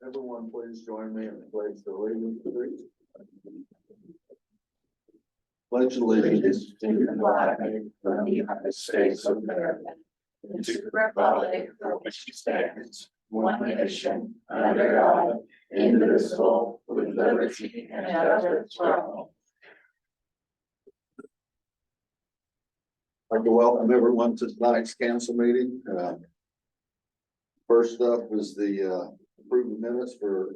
Everyone, please join me in the pledge of allegiance. Pledge allegiance to the flag of the United States of America, and to the republic for which it stands, one nation, under God, indivisible, with liberty and justice for all. I'd like to welcome everyone to tonight's council meeting. First up is the approved minutes for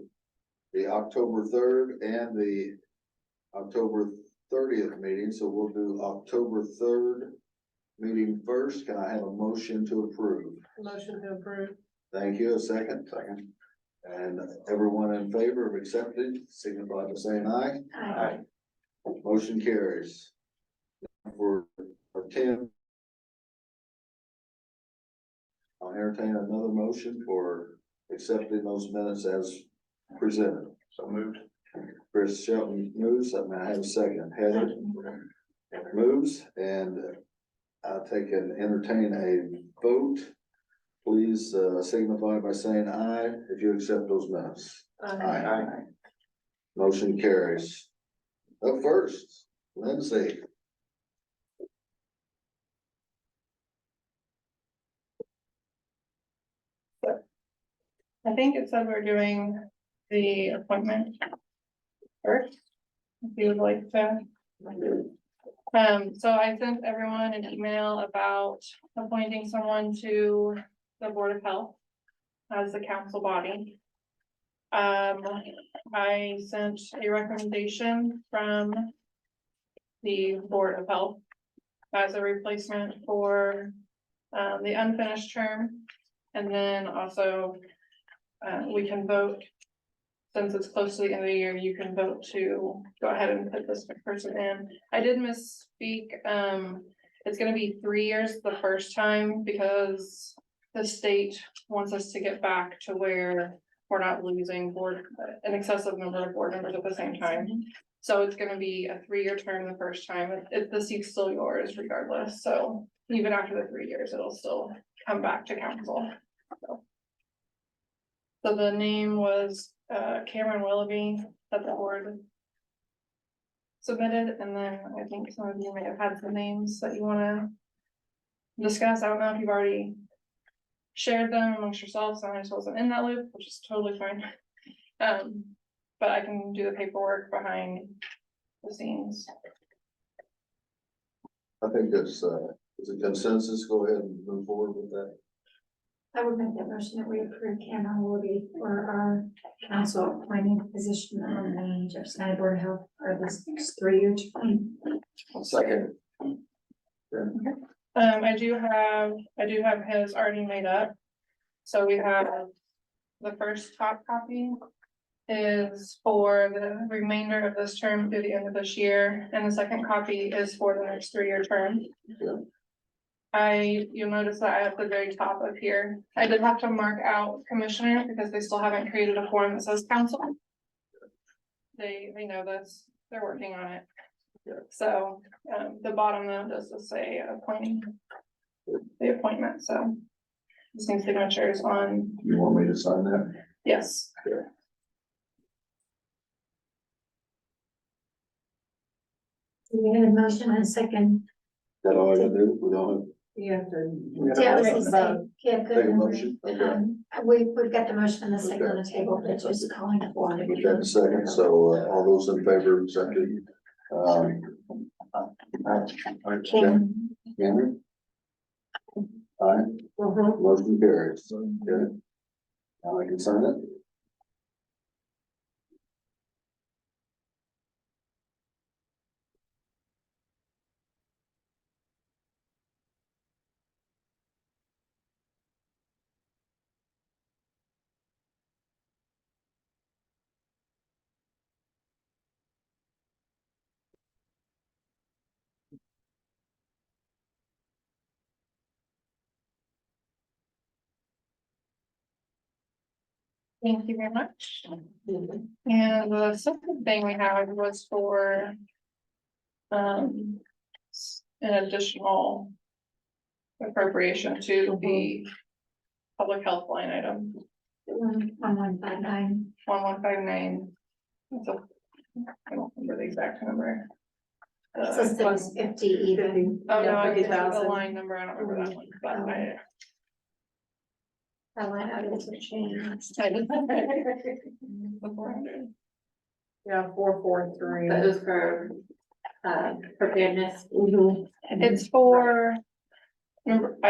the October 3rd and the October 30th meeting. So we'll do October 3rd meeting first. Can I have a motion to approve? Motion to approve. Thank you. A second. Second. And everyone in favor of accepting, signify by saying aye. Aye. Motion carries. For 10. I'll entertain another motion for accepting those minutes as presented. So moved. Chris Shelton moves. I have a second. Heather moves, and I'll take and entertain a vote. Please signify by saying aye if you accept those minutes. Aye. Motion carries. Up first, Lindsay. I think it said we're doing the appointment first, if you would like to. So I sent everyone an email about appointing someone to the Board of Health as the council body. I sent a recommendation from the Board of Health as a replacement for the unfinished term. And then also we can vote, since it's close to the end of the year, you can vote to go ahead and put this person in. I did misspeak. It's gonna be 3 years the first time because the state wants us to get back to where we're not losing an excessive number of board members at the same time. So it's gonna be a 3-year term the first time. The seat's still yours regardless. So even after the 3 years, it'll still come back to council. So the name was Cameron Willoughby that the board submitted, and then I think some of you may have had some names that you want to discuss. I don't know if you've already shared them amongst yourselves, and I just wasn't in that loop, which is totally fine. But I can do the paperwork behind the scenes. I think that's is a consensus. Go ahead and move forward with that. I would make that motion that we approve Cameron Willoughby for our council appointing position on the Jefferson County Board of Health for this next 3-year term. Second. I do have his already made up. So we have the first top copy is for the remainder of this term through the end of this year, and the second copy is for the next 3-year term. Yeah. You'll notice that at the very top of here, I did have to mark out commissioner because they still haven't created a form that says council. They know this, they're working on it. Yeah. So, the bottom though does just say appointing the appointment, so. Just need signatures on, You want me to sign that? yes. Okay. We had a motion and a second. That all you do? We don't You have to. have. Yeah, I was gonna say, yeah, Take a good. motion. Okay. We've got the motion and the second on the table, but just calling it for. Get that in a second. So all those in favor of accepting. Cameron? Aye. Motion carries. Okay. Now I can sign it. Thank you very much. And the second thing we had was for an additional appropriation to the public health line item. 1159. 1159. I don't remember the exact number. It says it was 50 even. Oh, no, I 50,000. the line number, I don't remember that one, but That line item was changed. the 400. Yeah, 443. That was for, preparedness. It's for, remember, I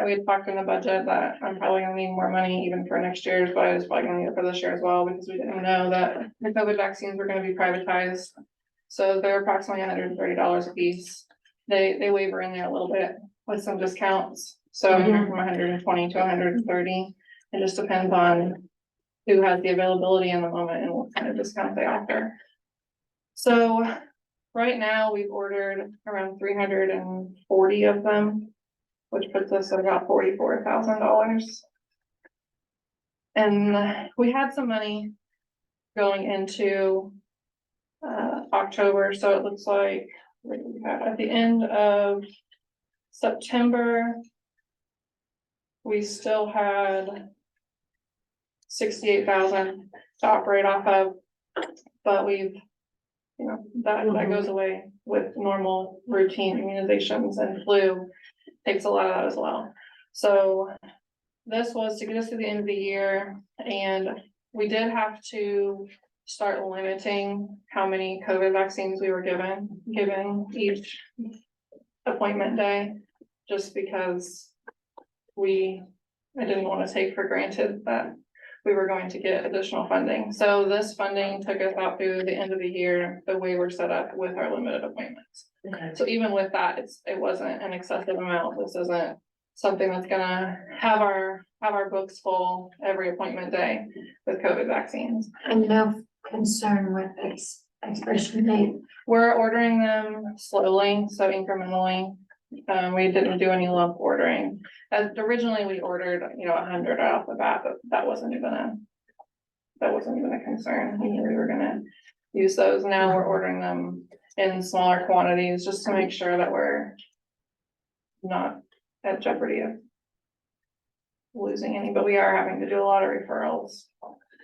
had talked in the budget that I'm probably gonna need more money even for next year's, but I was probably gonna need it for this year as well, because we didn't know that the COVID vaccines were gonna be privatized. So they're approximately $130 a piece. They waver in there a little bit with some discounts, so anywhere from 120 to 130. It just depends on who has the availability in the moment and what kind of discount they offer. So right now, we've ordered around 340 of them, which puts us at about $44,000. And we had some money going into October, so it looks like what do we have? At the end of September, we still had 68,000 to operate off of, but we've, that goes away with normal routine immunizations, and flu takes a lot of that as well. So this was to get us to the end of the year, and we did have to start limiting how many COVID vaccines we were given each appointment day, just because I didn't want to take for granted that we were going to get additional funding. So this funding took us out through the end of the year, the way we're set up with our limited appointments. Okay. So even with that, it wasn't an excessive amount. This isn't something that's gonna have our books full every appointment day with COVID vaccines. And no concern with expiration date. We're ordering them slowly, so incrementally. We didn't do any lump ordering. Originally we ordered, 100 off the bat, but that wasn't even a concern. We knew we were gonna use those. Now we're ordering them in smaller quantities, just to make sure that we're not at jeopardy of losing any, but we are having to do a lot of referrals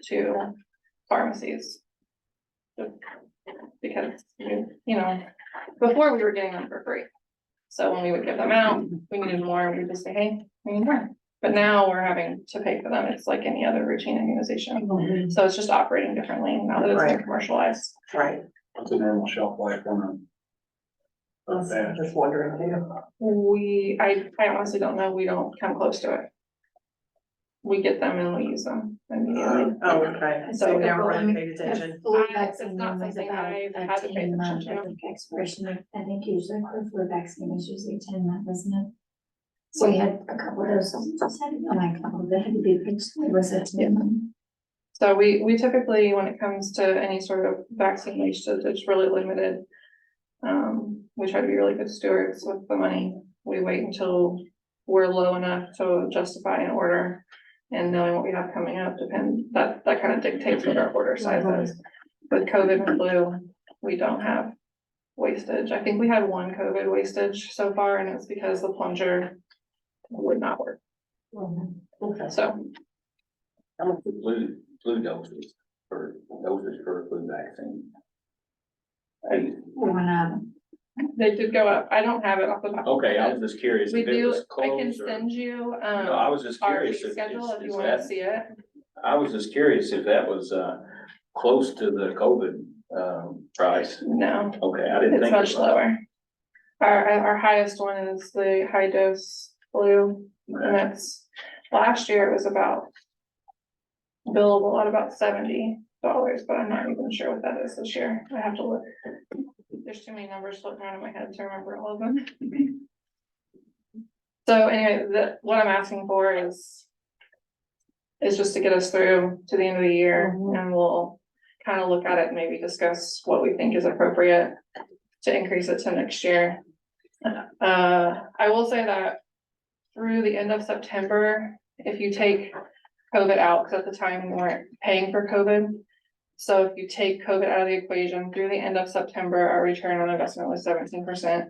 to pharmacies. Because, before we were getting them for free. So when we would give them out, we needed more, and we just say, hey, we need more. But now we're having to pay for them. It's like any other routine immunization. So it's just operating differently now that it's been commercialized. Right. What's the normal shelf life on them? I'm just wondering too. I honestly don't know. We don't come close to it. We get them and we use them immediately. Oh, okay. So we never really paid attention. Flu It's vaccine not was something about I've a had to pay 10-month, attention I to. think, expiration. I think usually for flu vaccine is usually 10-month, isn't it? So we had a couple of those, just had, a couple that had to be fixed, it was a 10-month. So we typically, when it comes to any sort of vaccine wastage, it's really limited. We try to be really good stewards with the money. We wait until we're low enough to justify an order. And knowing what we have coming up that kind of dictates what our order size is. With COVID and flu, we don't have wastage. I think we had one COVID wastage so far, and it's because the plunger would not work. Okay. So How much flu doses for a flu vaccine? they did go up. I don't have it off the top. of my Okay, I head. was just curious We if it do, was I can closed or. send you, No, I was just our curious fee schedule if you is want to that, see it. I was just curious if that was, close to the COVID, price. No, Okay, I didn't it's think. much it was. lower. Our highest one is the high dose flu, and that's, last year it was about billable at about $70, but I'm not even sure what that is this year. I have to look. There's too many numbers floating around in my head to remember all of them. So anyway, what I'm asking for is just to get us through to the end of the year, and we'll kind of look at it and maybe discuss what we think is appropriate to increase it to next year. I will say that through the end of September, if you take COVID out, because at the time we weren't paying for COVID. So if you take COVID out of the equation, through the end of September, our return on investment was 17%.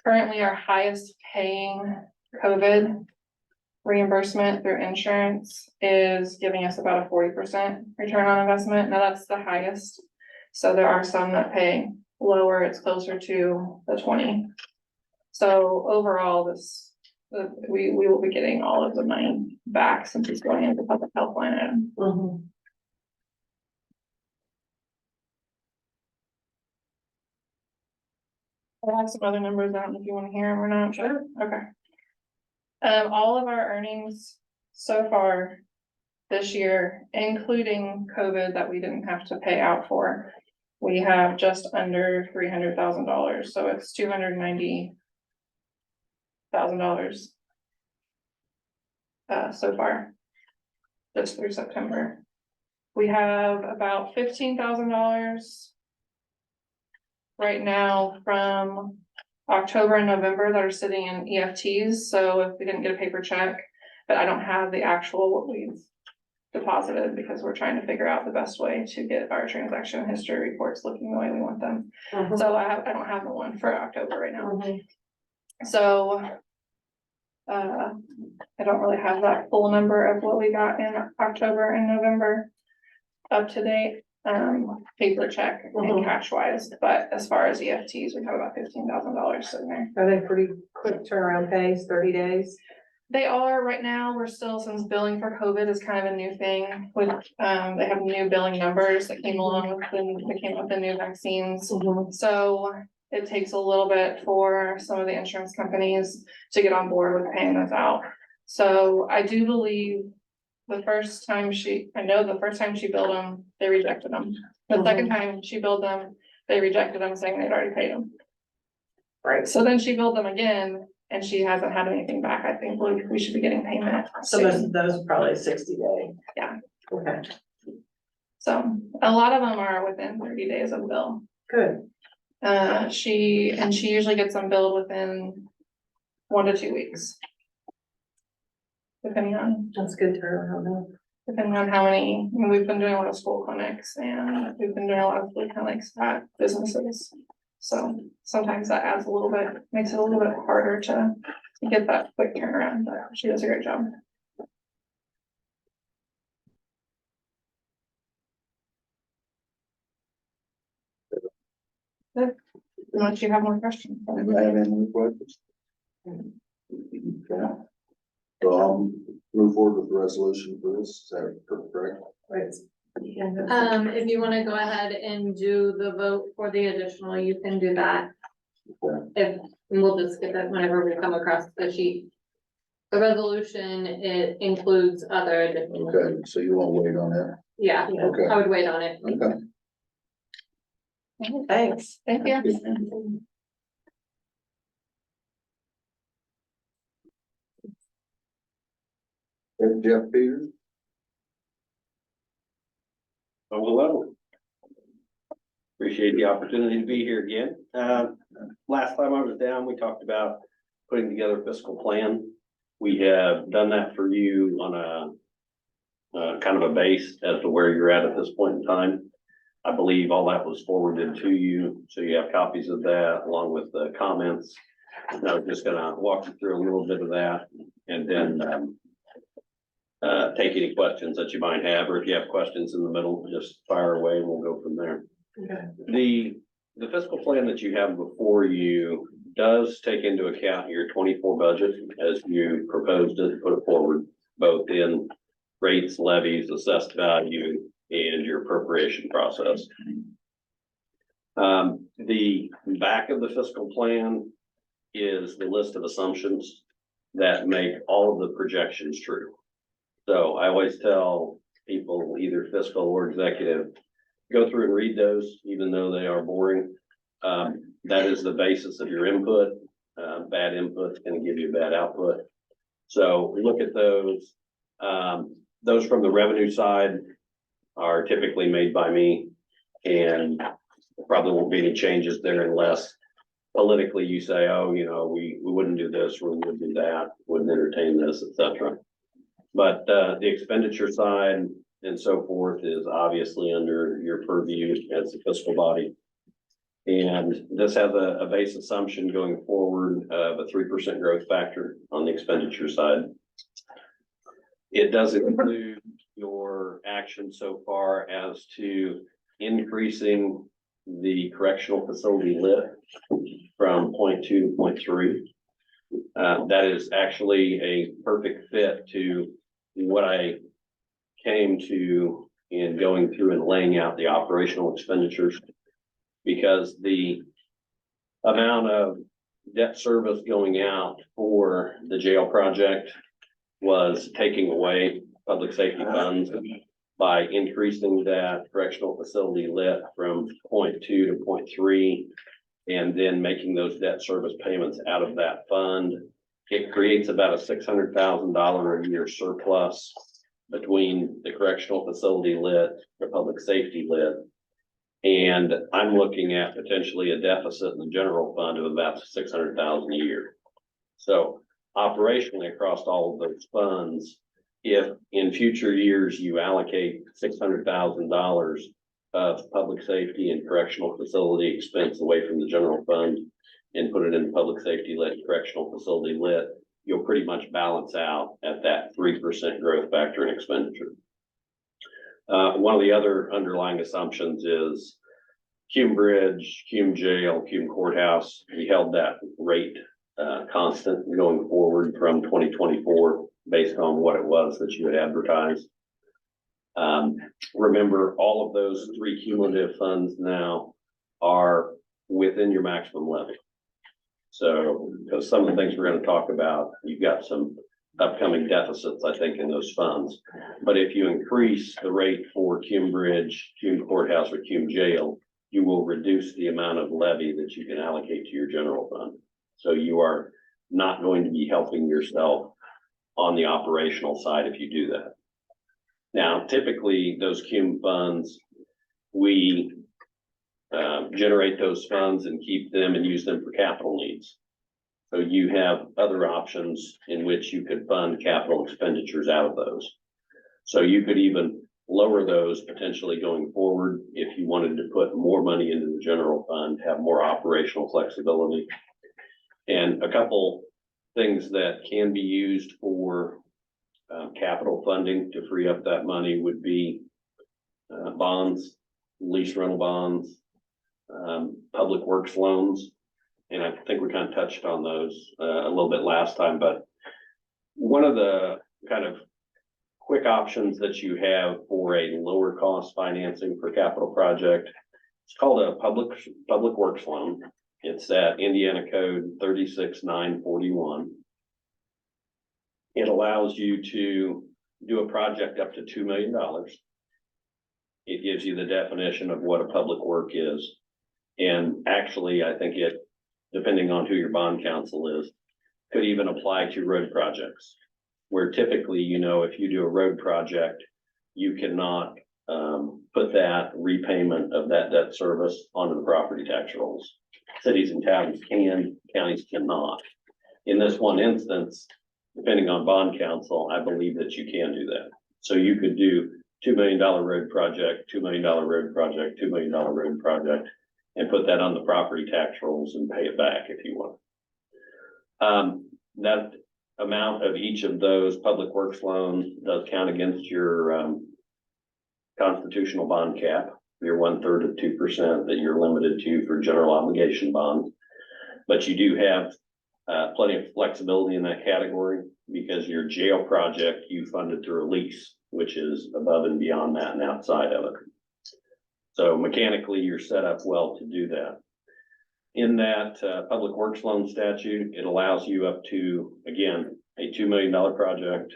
Currently our highest paying COVID reimbursement through insurance is giving us about a 40% return on investment. Now that's the highest. So there are some that pay lower, it's closer to the 20. So overall, we will be getting all of the money back since it's going into public health line item. Mhm. I have some other numbers, I don't know if you wanna hear them or not. Sure. Okay. All of our earnings so far this year, including COVID that we didn't have to pay out for, we have just under $300,000, so it's $290,000. So far, just through September. We have about $15,000 right now from October and November that are sitting in EFTs, so if we didn't get a paper check, but I don't have the actual what we've deposited because we're trying to figure out the best way to get our transaction history reports looking the way we want them. Mhm. So I don't have the one for October right now. Mhm. So I don't really have that full number of what we got in October and November up to date, paper check and Mhm. cash wise, but as far as EFTs, we have about $15,000 sitting there. Are they pretty quick turnaround pays, 30 days? They are right now, we're still, since billing for COVID is kind of a new thing with, they have new billing numbers that came along with that came with the new vaccines. Mhm. So it takes a little bit for some of the insurance companies to get on board with paying those out. So I do believe the first time she billed them, they rejected them. The second time she billed them, they rejected them saying they'd already paid them. Right, So then she billed them again and she hasn't had anything back. I think we should be getting payment so those soon. are probably 60-day. Yeah. Okay, So a lot of them are within 30 days of bill. good. She usually gets them billed within 1 to 2 weeks. Depending on That's good turnaround. how many, I mean, we've been doing a lot of school clinics and we've been doing a lot of food clinics at businesses. So sometimes that adds a little bit, makes it a little bit harder to get that quick turnaround, but she does a great job. Good. Unless you have more questions. Anybody have any more questions? Okay. So I'll move forward with the resolution for this, is that correct? Right. If you wanna go ahead and do the vote for the additional, you can do that. Okay. If, and we'll just get that whenever we come across the sheet. The resolution, it includes other additional. Okay, so you won't wait on that? Yeah, Okay. I would wait on it. Okay. Thanks. Thank you. And Jeff Peters? Oh, hello. Appreciate the opportunity to be here again. Last time I was down, we talked about putting together a fiscal plan. We have done that for you on a kind of a base as to where you're at this point in time. I believe all that was forwarded to you, so you have copies of that along with the comments. And I was just gonna walk you through a little bit of that and then take any questions that you might have, or if you have questions in the middle, just fire away and we'll go from there. Okay. The fiscal plan that you have before you does take into account your 24 budget as you proposed it, put it forward, both in rates, levies, assessed value, and your appropriation process. The back of the fiscal plan is the list of assumptions that make all of the projections true. So I always tell people, either fiscal or executive, go through and read those, even though they are boring. That is the basis of your input. Bad input is going to give you bad output. So look at those. Those from the revenue side are typically made by me, and probably won't be any changes there unless politically you say, oh, you know, we wouldn't do this, we wouldn't do that, wouldn't entertain this, etc. But the expenditure side and so forth is obviously under your purview as a fiscal body. And this has a base assumption going forward of a 3% growth factor on the expenditure side. It does include your action so far as to increasing the correctional facility lit from 0.2 to 0.3. That is actually a perfect fit to what I came to in going through and laying out the operational expenditures. Because the amount of debt service going out for the jail project was taking away public safety funds by increasing that correctional facility lit from 0.2 to 0.3, and then making those debt service payments out of that fund. It creates about a $600,000 a year surplus between the correctional facility lit, the public safety lit. And I'm looking at potentially a deficit in the general fund of about 600,000 a year. So operationally across all of those funds, if in future years you allocate $600,000 of public safety and correctional facility expense away from the general fund and put it in public safety lit, correctional facility lit, you'll pretty much balance out at that 3% growth factor in expenditure. One of the other underlying assumptions is Cume Bridge, Cume Jail, Cume Courthouse. We held that rate constant going forward from 2024 based on what it was that you had advertised. Remember, all of those three cumulative funds now are within your maximum levy. So, because some of the things we're going to talk about, you've got some upcoming deficits, I think, in those funds. But if you increase the rate for Cume Bridge, Cume Courthouse, or Cume Jail, you will reduce the amount of levy that you can allocate to your general fund. So you are not going to be helping yourself on the operational side if you do that. Now, typically, those Cume funds, we generate those funds and keep them and use them for capital needs. So you have other options in which you could fund capital expenditures out of those. So you could even lower those potentially going forward if you wanted to put more money into the general fund, have more operational flexibility. And a couple things that can be used for capital funding to free up that money would be bonds, lease rental bonds, public works loans. And I think we kind of touched on those a little bit last time, but one of the kind of quick options that you have for a lower cost financing for capital project, it's called a public works loan. It's at Indiana Code 36941. It allows you to do a project up to $2 million. It gives you the definition of what a public work is. And actually, I think it, depending on who your bond counsel is, could even apply to road projects. Where typically, you know, if you do a road project, you cannot put that repayment of that debt service onto the property tax rolls. Cities and towns can, counties cannot. In this one instance, depending on bond counsel, I believe that you can do that. So you could do $2 million road project, $2 million road project, $2 million road project, and put that on the property tax rolls and pay it back if you want. That amount of each of those public works loans does count against your constitutional bond cap, your 1/3 of 2% that you're limited to for general obligation bonds. But you do have plenty of flexibility in that category because your jail project you funded through a lease, which is above and beyond that and outside of it. So mechanically, you're set up well to do that. In that public works loan statute, it allows you up to, again, a $2 million project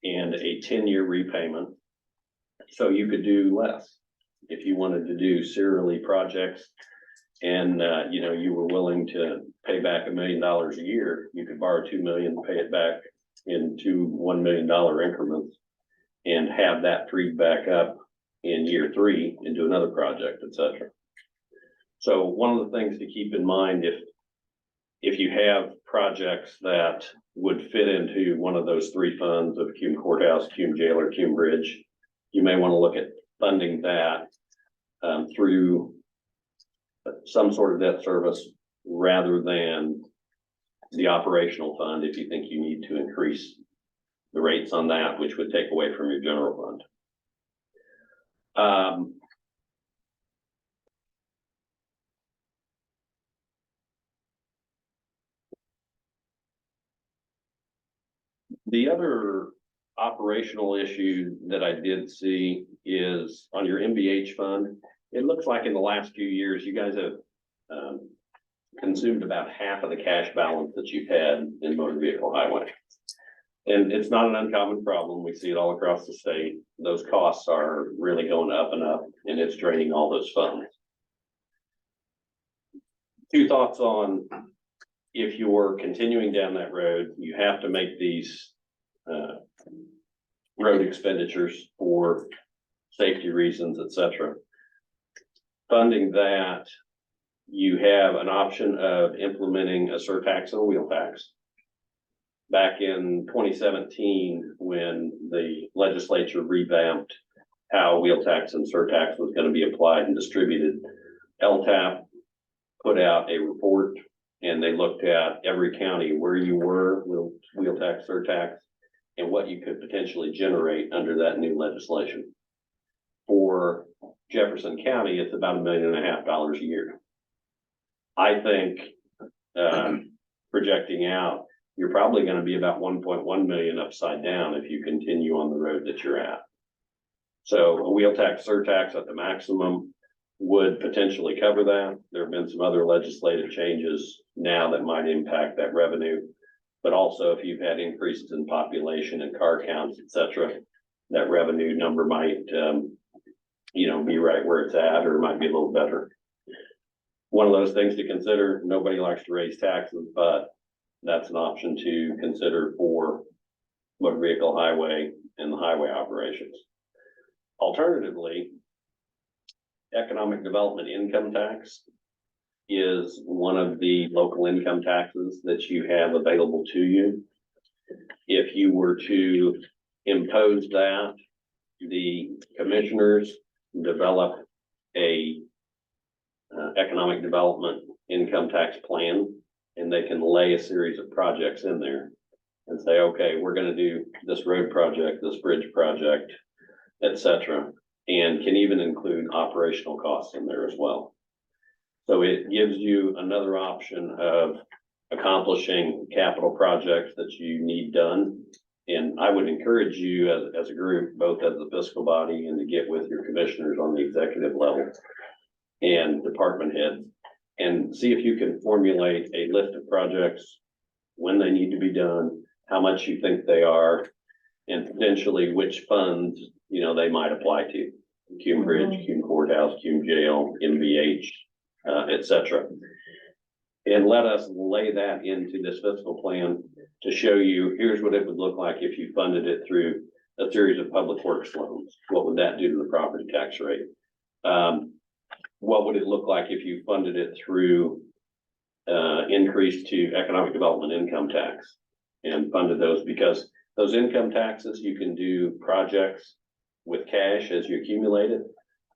and a 10-year repayment. So you could do less if you wanted to do serially projects and you know, you were willing to pay back $1 million a year. You could borrow $2 million, pay it back in two $1 million increments and have that freed back up in year 3 and do another project, etc. So one of the things to keep in mind, if you have projects that would fit into one of those 3 funds of Cume Courthouse, Cume Jail, or Cume Bridge, you may want to look at funding that through some sort of debt service rather than the operational fund if you think you need to increase the rates on that, which would take away from your general fund. The other operational issue that I did see is on your MBH fund. It looks like in the last few years, you guys have consumed about half of the cash balance that you've had in motor vehicle highway. And it's not an uncommon problem. We see it all across the state. Those costs are really going up and up, and it's draining all those funds. Two thoughts on if you're continuing down that road, you have to make these road expenditures for safety reasons, etc. Funding that, you have an option of implementing a surtax and a wheel tax. Back in 2017, when the legislature revamped how wheel tax and surtax was going to be applied and distributed, LTAP put out a report, and they looked at every county where you were with wheel tax, surtax, and what you could potentially generate under that new legislation. For Jefferson County, it's about $1.5 million a year. I think projecting out, you're probably going to be about 1.1 million upside down if you continue on the road that you're at. So a wheel tax, surtax at the maximum would potentially cover that. There have been some other legislative changes now that might impact that revenue. But also if you've had increases in population and car counts, etc., that revenue number might, be right where it's at, or it might be a little better. One of those things to consider, nobody likes to raise taxes, but that's an option to consider for motor vehicle highway and the highway operations. Alternatively, economic development income tax is one of the local income taxes that you have available to you. If you were to impose that, the commissioners develop a economic development income tax plan, and they can lay a series of projects in there and say, okay, we're going to do this road project, this bridge project, etc., and can even include operational costs in there as well. So it gives you another option of accomplishing capital projects that you need done. And I would encourage you as a group, both as the fiscal body and to get with your commissioners on the executive level and department heads, and see if you can formulate a list of projects, when they need to be done, how much you think they are, and potentially which funds, they might apply to. Cume Bridge, Cume Courthouse, Cume Jail, MVH, etc. And let us lay that into this fiscal plan to show you, here's what it would look like if you funded it through a series of public works loans. What would that do to the property tax rate? What would it look like if you funded it through increase to economic development income tax and funded those? Because those income taxes, you can do projects with cash as you accumulate it,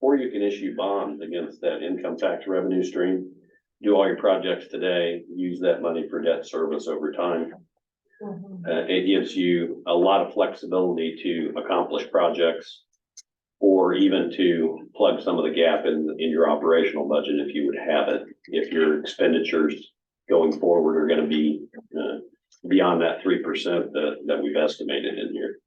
or you can issue bonds against that income tax revenue stream, do all your projects today, use that money for debt service over time. It gives you a lot of flexibility to accomplish projects, or even to plug some of the gap in your operational budget if you would have it, if your expenditures going forward are going to be beyond that 3% that we've estimated in here.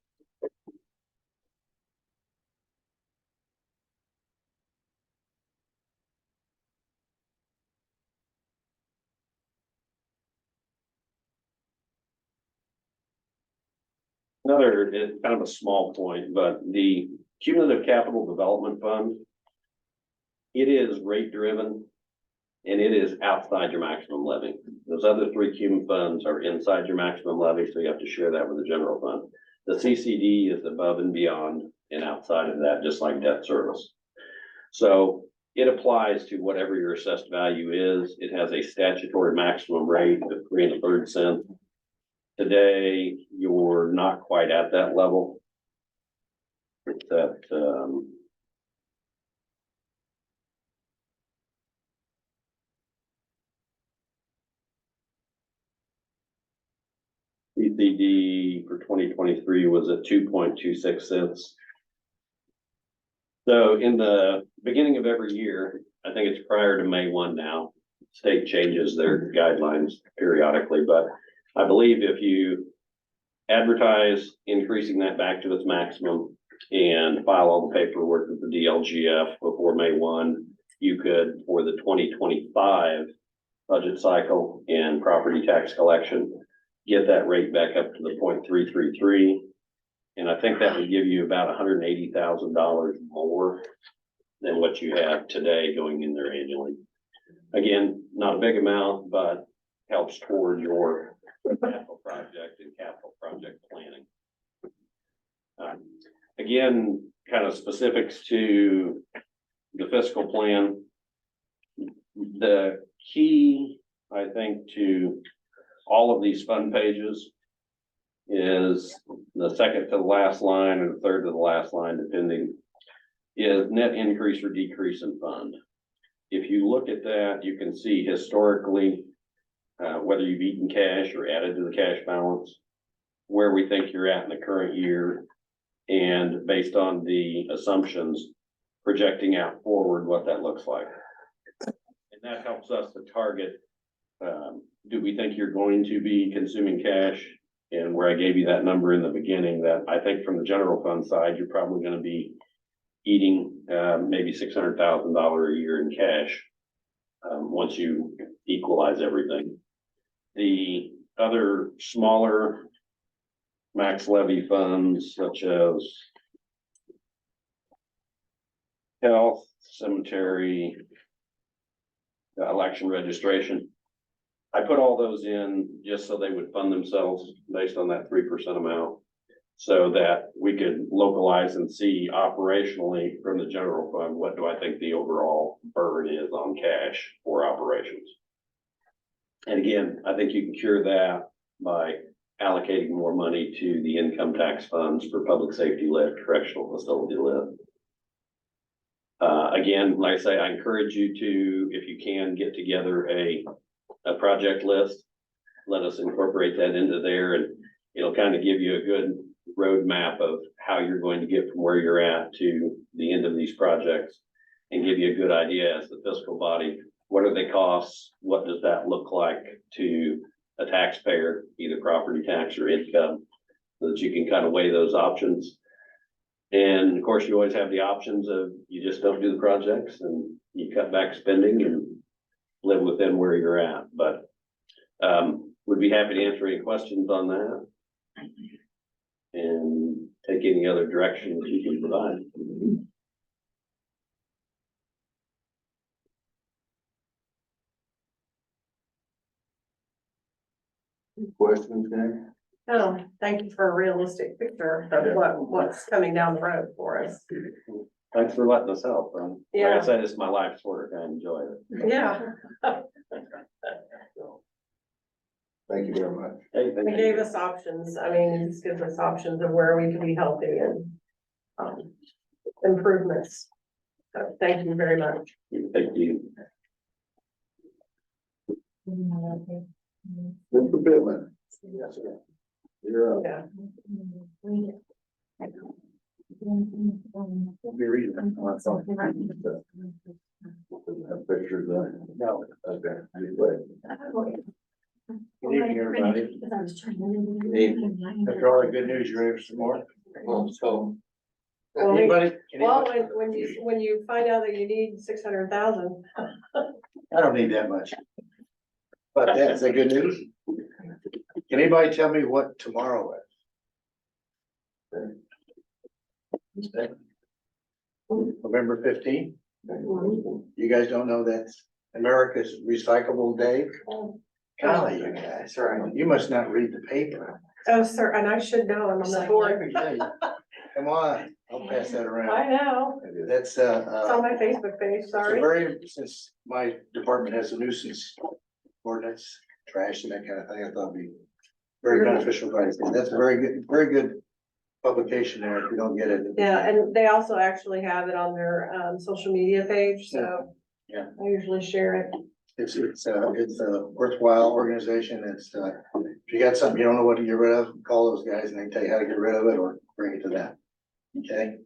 Another, it's kind of a small point, but the cumulative capital development fund, it is rate driven and it is outside your maximum levy. Those other three cum funds are inside your maximum levy, so you have to share that with the general fund. The CCD is above and beyond and outside of that, just like debt service. So it applies to whatever your assessed value is. It has a statutory maximum rate of 3 1/3 cents. Today, you're not quite at that level. It's at, MPD for 2023 was at 2.26 cents. So in the beginning of every year, I think it's prior to May 1 now, state changes their guidelines periodically, but I believe if you advertise increasing that back to its maximum and file all the paperwork with the DLGF before May 1, you could, for the 2025 budget cycle and property tax collection, get that rate back up to the 0.333. And I think that would give you about $180,000 more than what you have today going in there annually. Again, not a big amount, but helps toward your capital project and capital project planning. Again, kind of specifics to the fiscal plan. The key, I think, to all of these fund pages is the second to the last line or the third to the last line, depending, is net increase or decrease in fund. If you look at that, you can see historically, whether you've eaten cash or added to the cash balance, where we think you're at in the current year, and based on the assumptions, projecting out forward what that looks like. And that helps us to target, do we think you're going to be consuming cash? And where I gave you that number in the beginning, that I think from the general fund side, you're probably going to be eating maybe $600,000 a year in cash once you equalize everything. The other smaller max levy funds, such as health, cemetery, election registration, I put all those in just so they would fund themselves based on that 3% amount, so that we could localize and see operationally from the general fund, what do I think the overall burn is on cash for operations. And again, I think you can cure that by allocating more money to the income tax funds for public safety lift, correctional facility lift. Again, like I say, I encourage you to, if you can, get together a project list. Let us incorporate that into there, and it'll kind of give you a good roadmap of how you're going to get from where you're at to the end of these projects, and give you a good idea as the fiscal body, what are they costs? What does that look like to a taxpayer, either property tax or income, so that you can kind of weigh those options. And of course, you always have the options of you just don't do the projects and you cut back spending and live within where you're at. But would be happy to answer any questions on that and take any other direction that you can provide. Any questions, Dan? No, thank you for a realistic picture of what's coming down the road for us. Thanks for letting us help. Like Yeah. I said, it's my life's work. I enjoy it. Yeah, Thank you very much. Hey, thank it you. gave us options. I mean, it just gives us options of where we can be healthy and improvements. So thank you very much. Thank you. Mr. Pittman. Yes, sir. You're up. Yeah. Be reading. Have pictures of it. No. Okay. Anyway. Good evening, everybody. After all the good news, you ready for some more? So. Well, Anybody? Well, when you find out that you need 600,000, I don't need that much. But that's the good news. Can anybody tell me what tomorrow is? November 15th? You guys don't know that's America's Recyclable Day? Golly, you guys, you must not read the paper. oh, sir, and I should know, I'm on the board. Come on, I'll pass that around. I know, That's, it's on my Facebook page, sorry. since my department has a nuisance ordinance, trash and that kind of thing, I thought it'd be very beneficial, guys. That's a very good publication there, if you don't get it. Yeah, and they also actually have it on their social media page, so. Yeah. I usually share it. It's a worthwhile organization. If you got something you don't know what to get rid of, call those guys and they tell you how to get rid of it or bring it to them. Okay,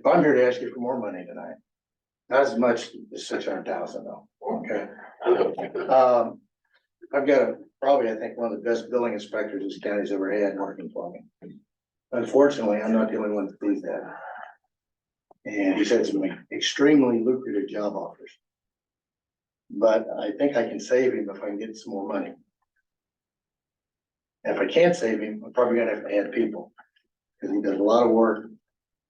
but I'm here to ask you for more money tonight. Not as much as 600,000 though, okay? I've got probably, I think, one of the best building inspectors this county's ever had working for me. Unfortunately, I'm not the only one that sees that. And he's had some extremely lucrative job offers. But I think I can save him if I can get some more money. If I can't save him, I'm probably gonna have to add people. Because he does a lot of work,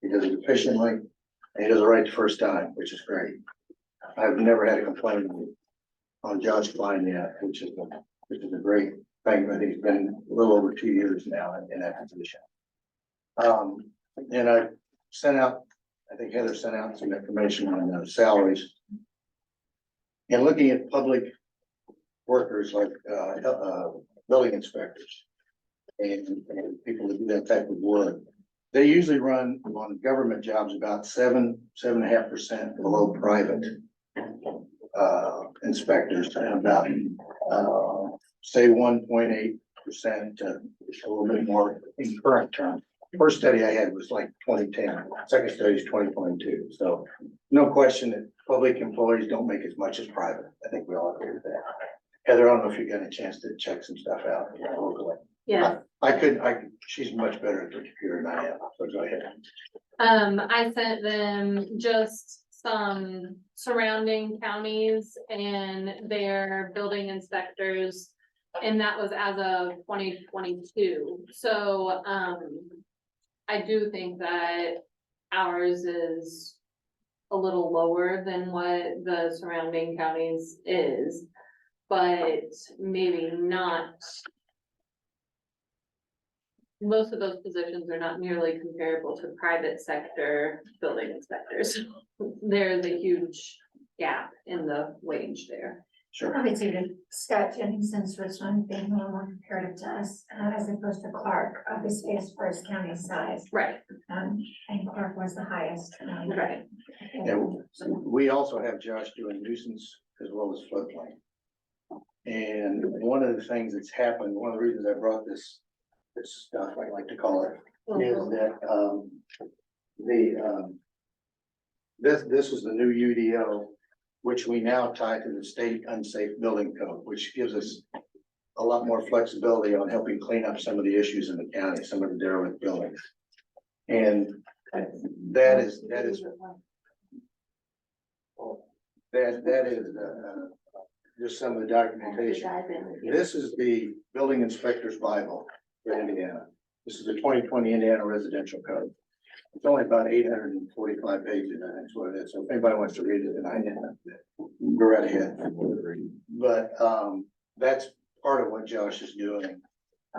he does it efficiently, and he does it right the first time, which is great. I've never had a complaint on Josh Klein yet, which is a great thing, but he's been a little over 2 years now in that position. And I sent out, I think Heather sent out some information on salaries. And looking at public workers like building inspectors and people that do that type of work, they usually run on government jobs about 7.5% below private inspectors, and about say 1.8% a little bit more in current terms. First study I had was like 2010, second study is 2022. So no question that public employees don't make as much as private. I think we all agree with that. Heather, I don't know if you got a chance to check some stuff out locally. Yeah, She's much better at the computer than I am, so go ahead. I sent them just some surrounding counties and their building inspectors. And that was as of 2022, so, I do think that ours is a little lower than what the surrounding counties is, but maybe not. Most of those positions are not nearly comparable to private sector building inspectors. There's a huge gap in the wage there. Sure. Obviously, the Scott Jenningson's was one being a little more comparative to us, as opposed to Clark, obviously, as far as county size. Right, And Clark was the highest. right. Yeah, we also have Josh doing nuisance as well as floodplain. And one of the things that's happened, one of the reasons I brought this stuff, I like to call it, is that, this is the new UDO, which we now tie to the state unsafe building code, which gives us a lot more flexibility on helping clean up some of the issues in the county, some of the derelict buildings. And that is just some of the documentation. This is the building inspector's Bible for Indiana. This is the 2020 Indiana Residential Code. It's only about 845 pages, I think is what it is. So if anybody wants to read it, then I didn't, go right ahead. But that's part of what Josh is doing.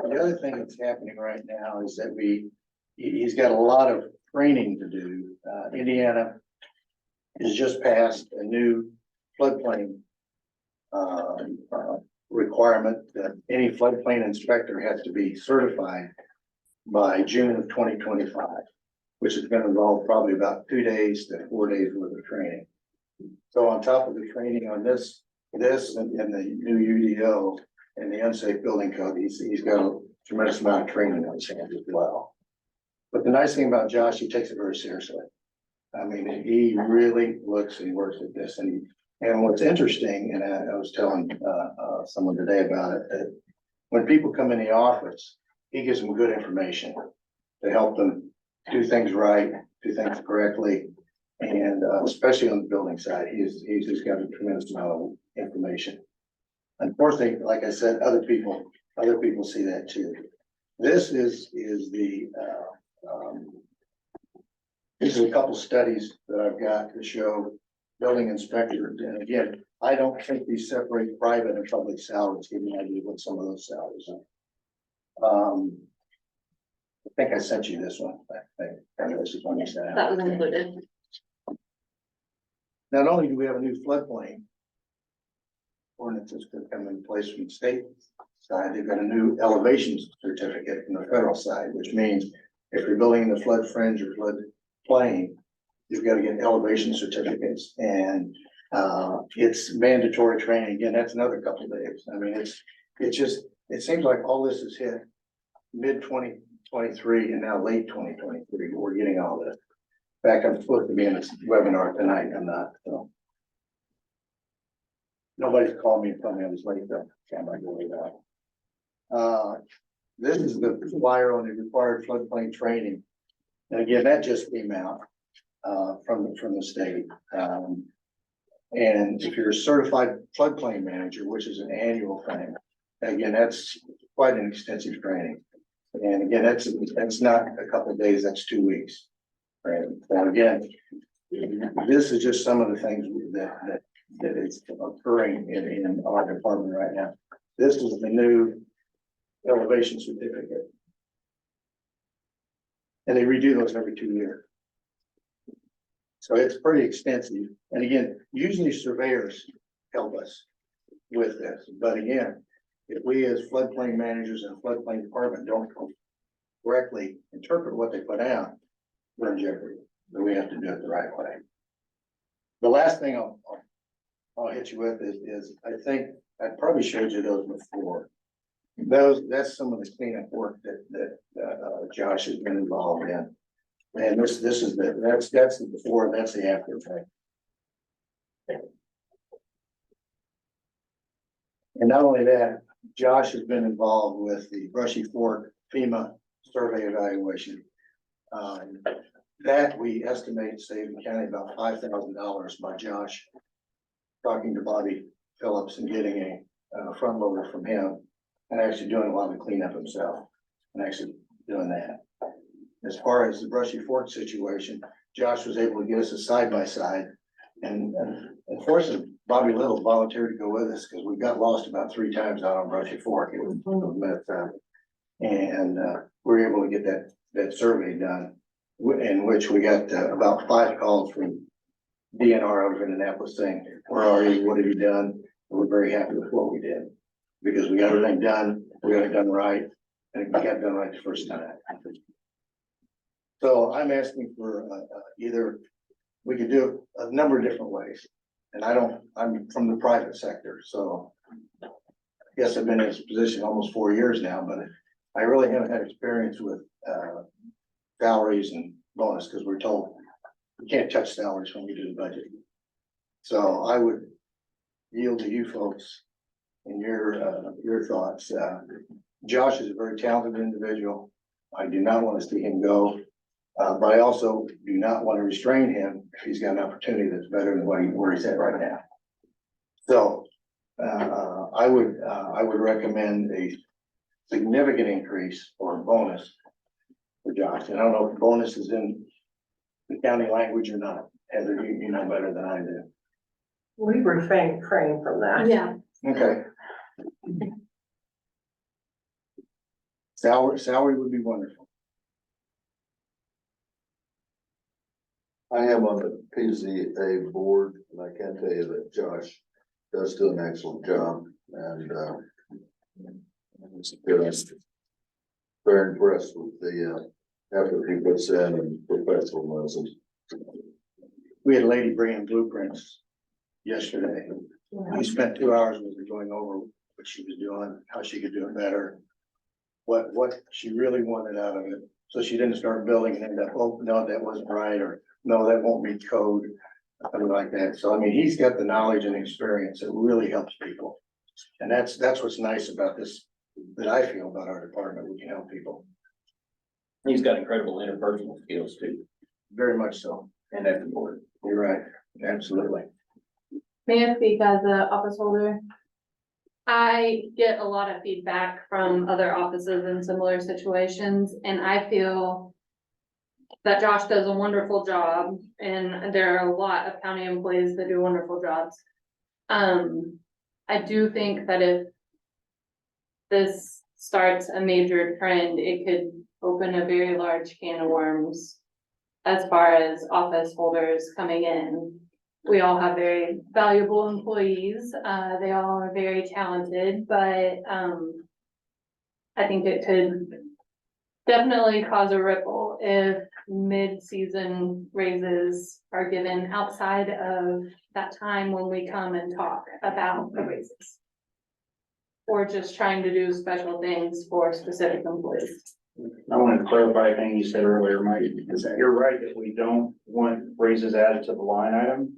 The other thing that's happening right now is that he's got a lot of training to do. Indiana has just passed a new floodplain requirement that any floodplain inspector has to be certified by June of 2025. Which is gonna involve probably about 2 days to 4 days worth of training. So on top of the training on this and the new UDO and the unsafe building code, he's got a tremendous amount of training on his hands as well. But the nice thing about Josh, he takes it very seriously. I mean, he really looks and works at this, and what's interesting, and I was telling someone today about it, that when people come in the office, he gives them good information to help them do things right, do things correctly, and especially on the building side, he's just got a tremendous amount of information. Unfortunately, like I said, other people see that too. This is a couple studies that I've got to show building inspectors, and again, I don't think these separate private and public salaries, give me an idea what some of those salaries are. I think I sent you this one. This is one you sent out. That was included. Not only do we have a new floodplain ordinance that's going to come into place from the state side, they've got a new elevation certificate from the federal side, which means if you're building in the flood fringe or flood plain, you've got to get elevation certificates. And It's mandatory training. Again, that's another couple of days. I mean, it seems like all this is hit mid-2023 and now late 2023. We're getting all this. In fact, I'm supposed to be in this webinar tonight. I'm not, so. Nobody's called me and told me I was late though. Can't I go with that? This is the flyer on the required floodplain training. And again, that just came out from the state. And if you're a certified floodplain manager, which is an annual thing, again, that's quite an extensive training. And again, that's not a couple of days, that's 2 weeks. Right, and again, this is just some of the things that is occurring in our department right now. This is the new elevation certificate. And they redo those every 2 years. So it's pretty extensive. And again, usually surveyors help us with this. But again, if we as floodplain managers and floodplain department don't correctly interpret what they put out, we're in jeopardy. But we have to do it the right way. The last thing I'll hit you with is I think I probably showed you those before. That's some of the cleanup work that Josh has been involved in. And this is that's the before, that's the after thing. And not only that, Josh has been involved with the Brushy Fork FEMA survey evaluation. That we estimate saved the county about $5,000 by Josh talking to Bobby Phillips and getting a front loader from him and actually doing a lot of the cleanup himself and actually doing that. As far as the Brushy Fork situation, Josh was able to get us a side-by-side and unfortunately, Bobby Little volunteered to go with us because we got lost about 3 times out on Brushy Fork. It was and we were able to get that survey done, in which we got about 5 calls from DNR over in Indianapolis saying, "Where are you? What have you done?" And we're very happy with what we did because we got everything done. We got it done right, and we got it done right the first time. So I'm asking for either we could do it a number of different ways. And I'm from the private sector, so I guess I've been in this position almost 4 years now, but I really haven't had experience with salaries and bonus because we're told we can't touch salaries when we do the budget. So I would yield to you folks in your thoughts. Josh is a very talented individual. I do not want to see him go. But I also do not want to restrain him if he's got an opportunity that's better than where he's at right now. So I would recommend a significant increase or bonus for Josh. And I don't know if bonus is in the county language or not. Heather, you know better than I do. We refrain from that. Yeah. Okay. Salary would be wonderful. I am on the PZA board, and I can tell you that Josh does do an excellent job, and very impressed with the effort he puts in and professionalism. We had a lady bring in blueprints yesterday. We spent 2 hours with her going over what she was doing, how she could do it better, what she really wanted out of it. So she didn't start building and end up, oh, no, that wasn't right, or no, that won't meet code, something like that. So, I mean, he's got the knowledge and experience that really helps people. And that's what's nice about this, that I feel about our department. We can help people. He's got incredible interpersonal skills too. Very much so. And that's important. You're right. Absolutely. May I speak as a office holder? I get a lot of feedback from other offices in similar situations, and I feel that Josh does a wonderful job, and there are a lot of county employees that do wonderful jobs. I do think that if this starts a major trend, it could open a very large can of worms as far as office holders coming in. We all have very valuable employees. They all are very talented, but I think it could definitely cause a ripple if mid-season raises are given outside of that time when we come and talk about the raises. Or just trying to do special things for specific employees. I wanted to clarify a thing you said earlier, Mike, because you're right that we don't want raises added to the line item.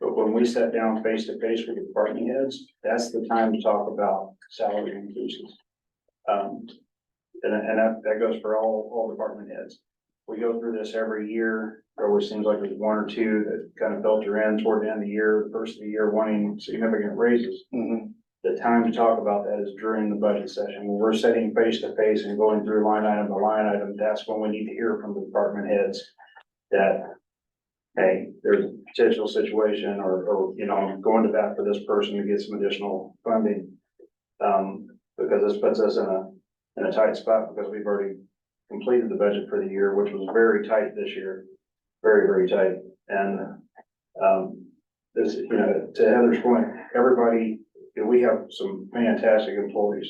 But when we sat down face to face with the department heads, that's the time to talk about salary increases. And that goes for all department heads. We go through this every year. There always seems like there's one or two that kind of filter in toward the end of the year, the first of the year, wanting significant raises. The time to talk about that is during the budget session. When we're sitting face to face and going through line item to line item, that's when we need to hear from the department heads that, hey, there's a potential situation or, you know, I'm going to bat for this person to get some additional funding. Because this puts us in a tight spot because we've already completed the budget for the year, which was very tight this year, very, very tight. And, this, you know, to Heather's point, everybody, we have some fantastic employees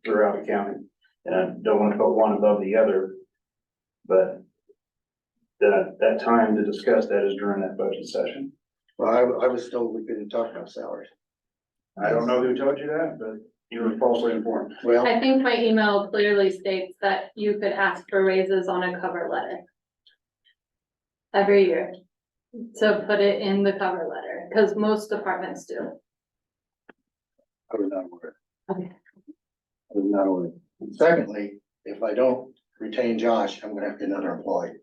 throughout the county, and I don't want to put one above the other, but that time to discuss that is during that budget session. Well, I was told we couldn't talk about salaries. I don't know who told you that, but you were falsely informed. Well, I think my email clearly states that you could ask for raises on a cover letter. Every year. So put it in the cover letter, because most departments do. I was not aware. Okay. I was not aware. Secondly, if I don't retain Josh, I'm gonna have to get another employee.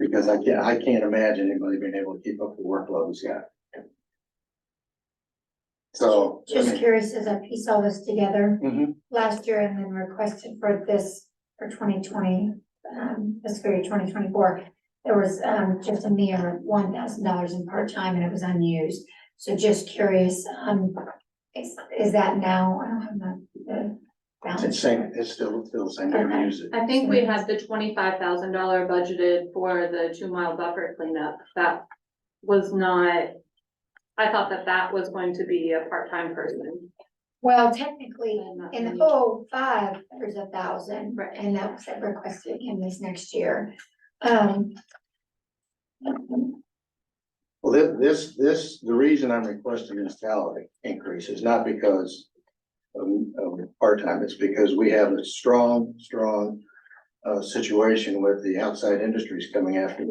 Because I can't imagine anybody being able to keep up the workload he's got. So. I Just mean, curious, as I piece all this together, Mhm. last year and then requested for this, for 2020, fiscal year 2024, there was, just a mere $1,000 in part-time and it was unused. So just curious, is that now, I don't have the balance. It's same, it's still the same, we haven't used it. I think we had the $25,000 budgeted for the 2-mile buffer cleanup. That was not, I thought that was going to be a part-time person. Well, technically, in the 05, there's 1,000, and that was requested again this next year. Well, the reason I'm requesting this salary increase is not because of part-time, it's because we have a strong situation with the outside industries coming after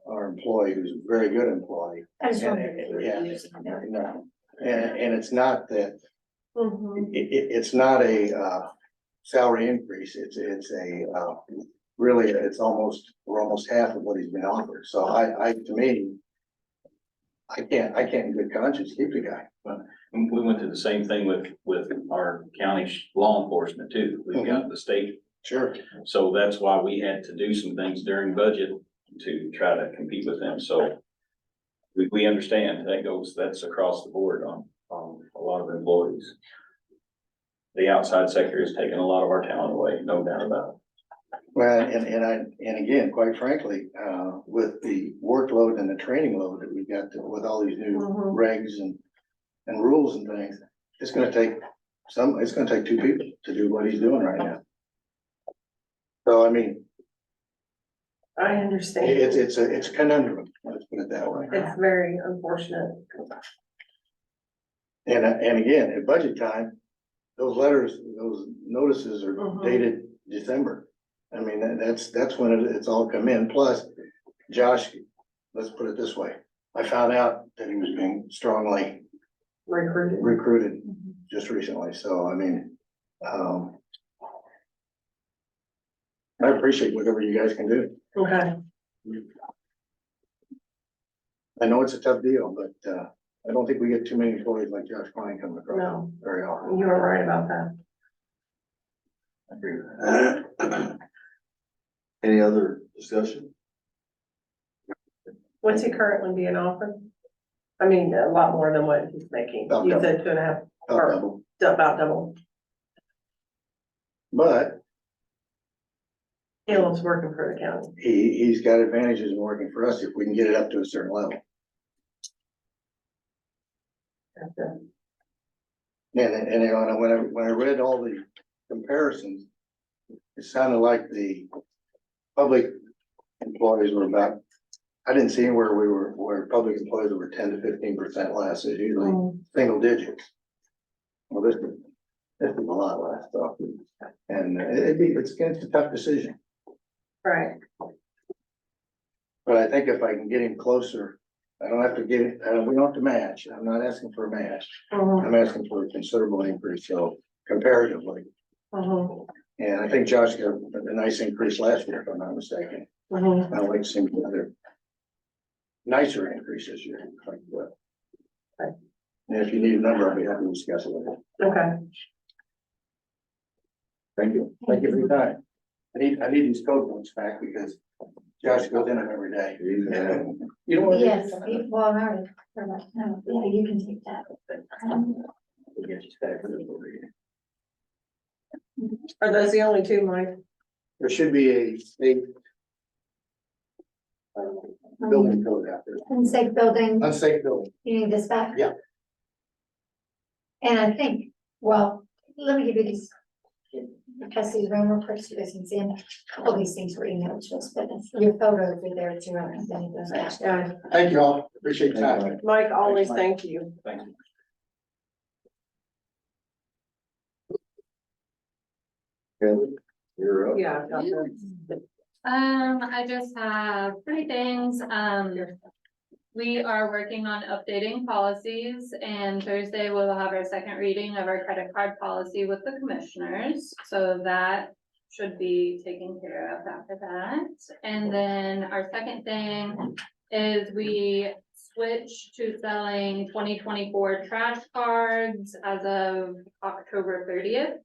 our employee, who's a very good employee. I just wondered if Yeah. you were using that. No, and it's not that, Mhm. it's not a salary increase, it's a really, we're almost half of what he's been offered, so to me, I can't in good conscience keep the guy. We went through the same thing with our county law enforcement too. We've got the state. Sure. So that's why we had to do some things during budget to try to compete with them. So we understand that's across the board on a lot of employees. The outside sector has taken a lot of our talent away, no doubt about it. Well, and again, quite frankly, with the workload and the training load that we've got with all these new regs and rules and things, it's gonna take 2 people to do what he's doing right now. So, I mean, I understand. it's a conundrum, let's put it that way. It's very unfortunate. And again, at budget time, those notices are dated December. I mean, that's when it's all come in, plus Josh, let's put it this way, I found out that he was being strongly recruited just recently, so I mean, I appreciate whatever you guys can do. Okay. I know it's a tough deal, but, I don't think we get too many employees like Josh Klein coming across No. very often. You were right about that. I agree with that. Any other discussion? What's he currently being offered? I mean, a lot more than what he's making. About You double. said 2.5, About or double. about double. But He loves working for the county. he's got advantages in working for us if we can get it up to a certain level. That's it. And you know, when I read all the comparisons, it sounded like the public employees were about, I didn't see anywhere where public employees were 10 to 15% less, it's usually single digits. Well, this is a lot less, so, and it's a tough decision, Right. but I think if I can get him closer, I don't have to get it, we don't have to match, I'm not asking for a match. I'm asking for a considerable increase, so comparatively. And I think Josh got a nice increase last year, if I'm not mistaken. I'd like to see another nicer increase this year. And if you need a number, I'll be happy to discuss it with you. Okay. Thank you. Thank you for your time. I need these code books back because Josh goes in them every day. You know what? Yes, well, I already, no, yeah, you can take that. Are those the only two, Mike? There should be a state building code out there. Unsafe building, Unsafe building. you need this back? Yeah. And I think, well, let me give you these. Pass these around real quick so you guys can see them. All these things were emailed to us, but your photos are there too. I don't have any of those back. Yeah, Thank you all. Appreciate your time. Mike, always thank you. Thank you. Kelly, you're up. Yeah. I just have three things. We are working on updating policies, and Thursday we'll have our second reading of our credit card policy with the commissioners. So that should be taken care of after that. And then our second thing is we switched to selling 2024 trash cards as of October 30th.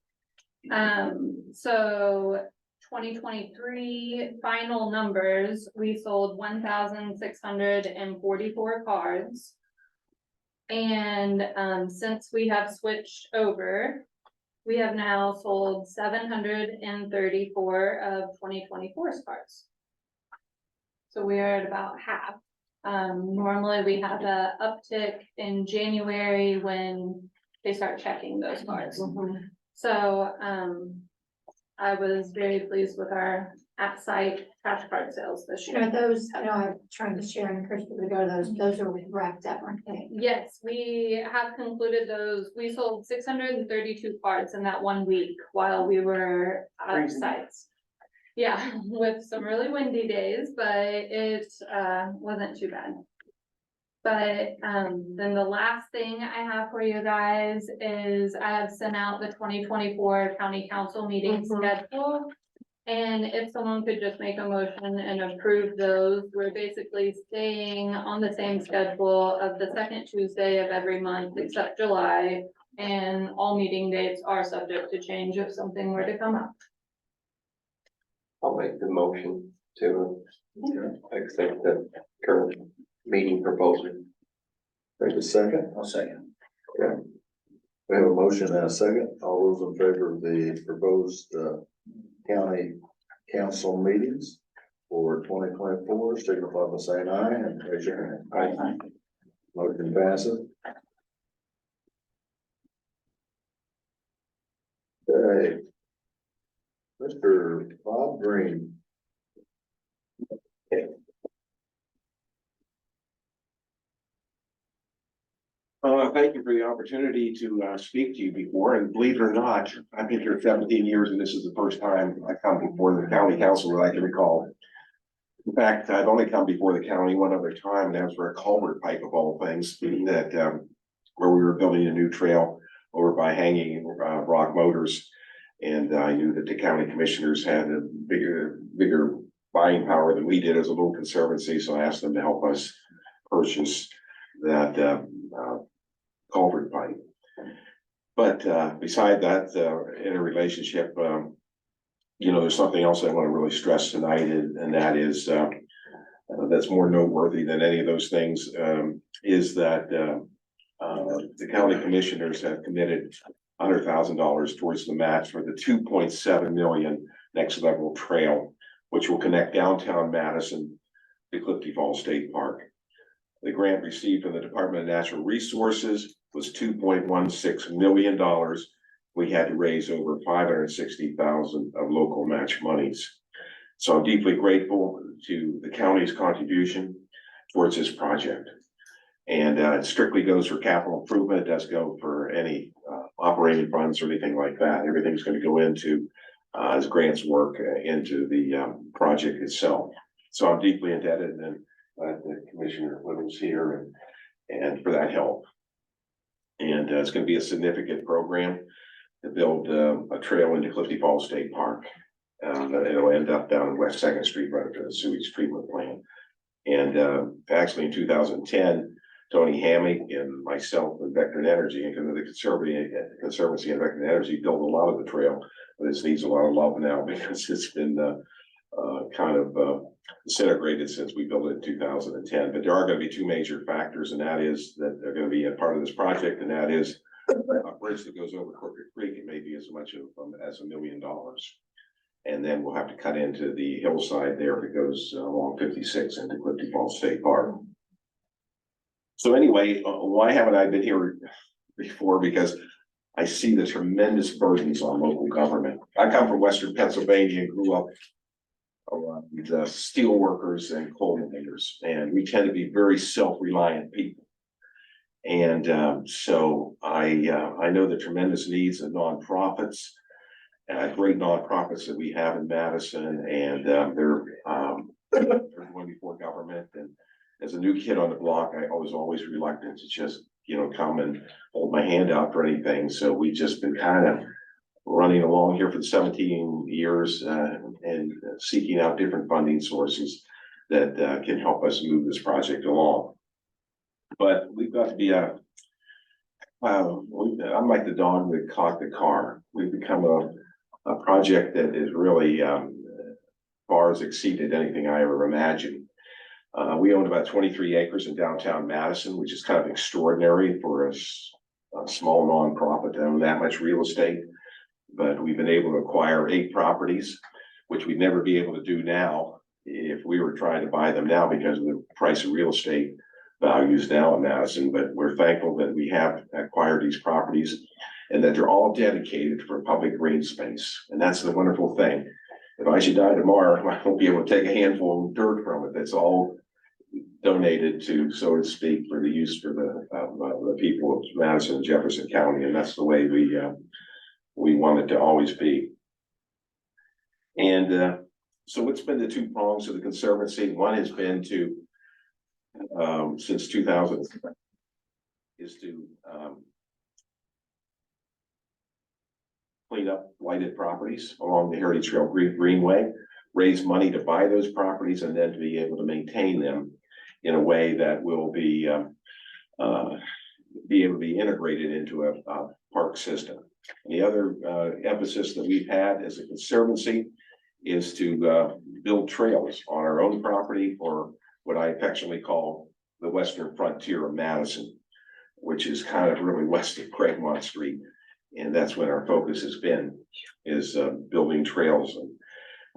So 2023 final numbers, we sold 1,644 cards. And since we have switched over, we have now sold 734 of 2024's cards. So we are at about half. Normally we have a uptick in January when they start checking those cards. So I was very pleased with our at-site cash card sales this year. Are those, I know I'm trying to share and encourage people to go to those are wrapped up, aren't they? Yes, we have concluded those. We sold 632 cards in that 1 week while we were at sites. Yeah, with some really windy days, but it wasn't too bad. But then the last thing I have for you guys is I have sent out the 2024 county council meeting schedule. And if someone could just make a motion and approve those, we're basically staying on the same schedule of the second Tuesday of every month except July. And all meeting dates are subject to change if something were to come up. I'll make the motion to accept the current meeting proposal. Take a second. I'll second. Okay. We have a motion and a second. All those in favor of the proposed county council meetings for 2024, signify by saying aye and raise your hand. Aye. Motion passes. Okay. Mr. Bob Green. Thank you for the opportunity to speak to you before, and believe it or not, I've been here 17 years and this is the first time I come before the county council that I can recall. In fact, I've only come before the county one other time, and that was for a culvert pipe of all things, that where we were building a new trail over by Hanging Rock Motors. And I knew that the county commissioners had a bigger buying power than we did as a little conservancy, so I asked them to help us purchase that culvert pipe. But beside that, in a relationship, you know, there's something else I want to really stress tonight, and that is that's more noteworthy than any of those things, is that the county commissioners have committed $100,000 towards the match for the 2.7 million next level trail, which will connect downtown Madison to Clifty Falls State Park. The grant received from the Department of Natural Resources was $2.16 million, we had to raise over $560,000 of local match monies. So I'm deeply grateful to the county's contribution towards this project. And it strictly goes for capital improvement. It doesn't go for any operating funds or anything like that. Everything's going to go into as grants work into the project itself. So I'm deeply indebted, and glad that Commissioner Little's here and for that help. And it's going to be a significant program to build a trail into Clifty Falls State Park. It'll end up down in West Second Street, right up to the sewage treatment plant. And actually in 2010, Tony Hammock and myself and Vector Energy and the Conservancy and Vector Energy built a lot of the trail, but it needs a lot of love now because it's been kind of disintegrated since we built it in 2010. But there are going to be two major factors, and that is that they're going to be a part of this project, and that is a bridge that goes over Crooked Creek. It may be as much as $1 million. And then we'll have to cut into the hillside there if it goes along 56 into Clifty Falls State Park. So anyway, why haven't I been here before? Because I see the tremendous burdens on local government. I come from Western Pennsylvania and grew up around the steel workers and coal miners, and we tend to be very self-reliant people. And so I know the tremendous needs of nonprofits. Great nonprofits that we have in Madison, and they're going before government. And as a new kid on the block, I was always reluctant to just, come and hold my hand out for anything. So we've just been kind of running along here for 17 years and seeking out different funding sources that can help us move this project along. But we've got to be I'm like the dog that caught the car. We've become a project that is really far has exceeded anything I ever imagined. We own about 23 acres in downtown Madison, which is kind of extraordinary for a small nonprofit to own that much real estate. But we've been able to acquire 8 properties, which we'd never be able to do now if we were trying to buy them now because of the price of real estate values now in Madison. But we're thankful that we have acquired these properties and that they're all dedicated for public green space. And that's the wonderful thing. If I should die tomorrow, I won't be able to take a handful of dirt from it. That's all donated to, so to speak, for the use for the people of Madison and Jefferson County. And that's the way we want it to always be. And so what's been the two prongs of the Conservancy? One has been to, since 2000, is to clean up blighted properties along the Heritage Trail Greenway, raise money to buy those properties, and then to be able to maintain them in a way that will be able to be integrated into a park system. And the other emphasis that we've had as a Conservancy is to build trails on our own property, or what I affectionately call the western frontier of Madison, which is kind of really west of Craigmont Street. And that's what our focus has been, is building trails. And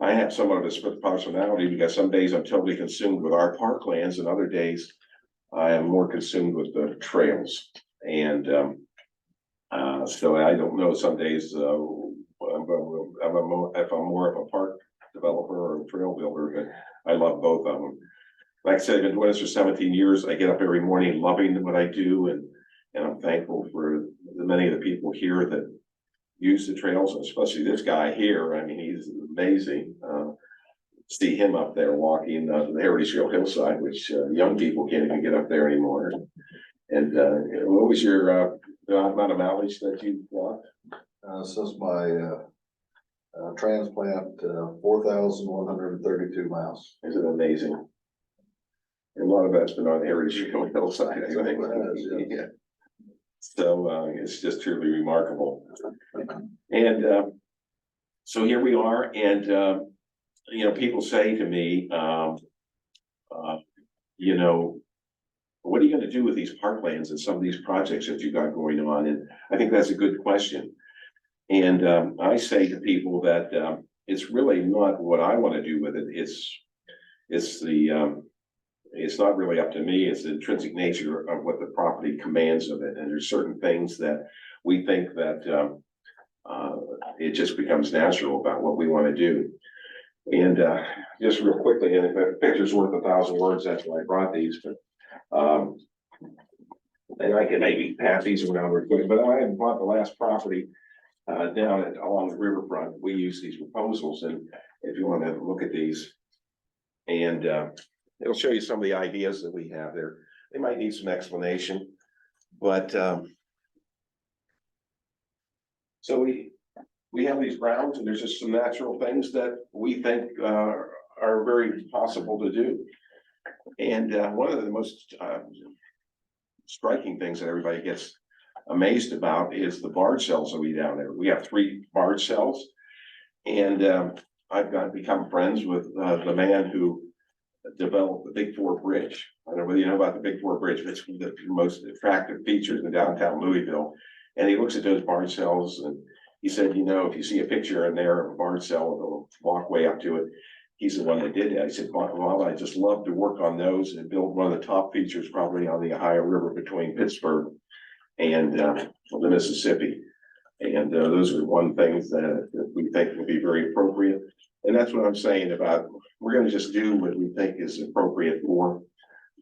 I have somewhat of a split personality because some days I'm totally consumed with our parklands, and other days I am more consumed with the trails. And so I don't know, some days if I'm more of a park developer or a trail builder, but I love both of them. Like I said, I've been doing this for 17 years. I get up every morning loving what I do, and I'm thankful for the many of the people here that use the trails, and especially this guy here. I mean, he's amazing. See him up there walking the Heritage Trail hillside, which young people can't even get up there anymore. And what was your amount of mileage that you walked? Since my transplant, 4,132 miles. Isn't it amazing? And a lot of that's been on the Heritage Trail hillside, I think. Yeah. So it's just truly remarkable. And so here we are, and people say to me, what are you going to do with these parklands and some of these projects that you got going on? And I think that's a good question. And I say to people that it's really not what I want to do with it. It's not really up to me. It's the intrinsic nature of what the property commands of it. And there's certain things that we think that it just becomes natural about what we want to do. And, just real quickly, and if a picture's worth 1,000 words, that's why I brought these, but, and I can maybe pass these around real quick, but I bought the last property down along the riverfront. We use these proposals, and if you want to look at these, and it'll show you some of the ideas that we have there. They might need some explanation, but so we have these grounds, and there's just some natural things that we think are very possible to do. And one of the most striking things that everybody gets amazed about is the barge cells that we down there. We have 3 barge cells, and I've become friends with the man who developed the Big 4 Bridge. I don't know whether you know about the Big 4 Bridge, but it's one of the most attractive features in downtown Louisville. And he looks at those barge cells, and he said, you know, if you see a picture in there of a barge cell with a walkway up to it, he's the one that did that. He said, well, I just love to work on those and build one of the top features probably on the Ohio River between Pittsburgh and the Mississippi. And those are one things that we think will be very appropriate. And that's what I'm saying about, we're gonna just do what we think is appropriate for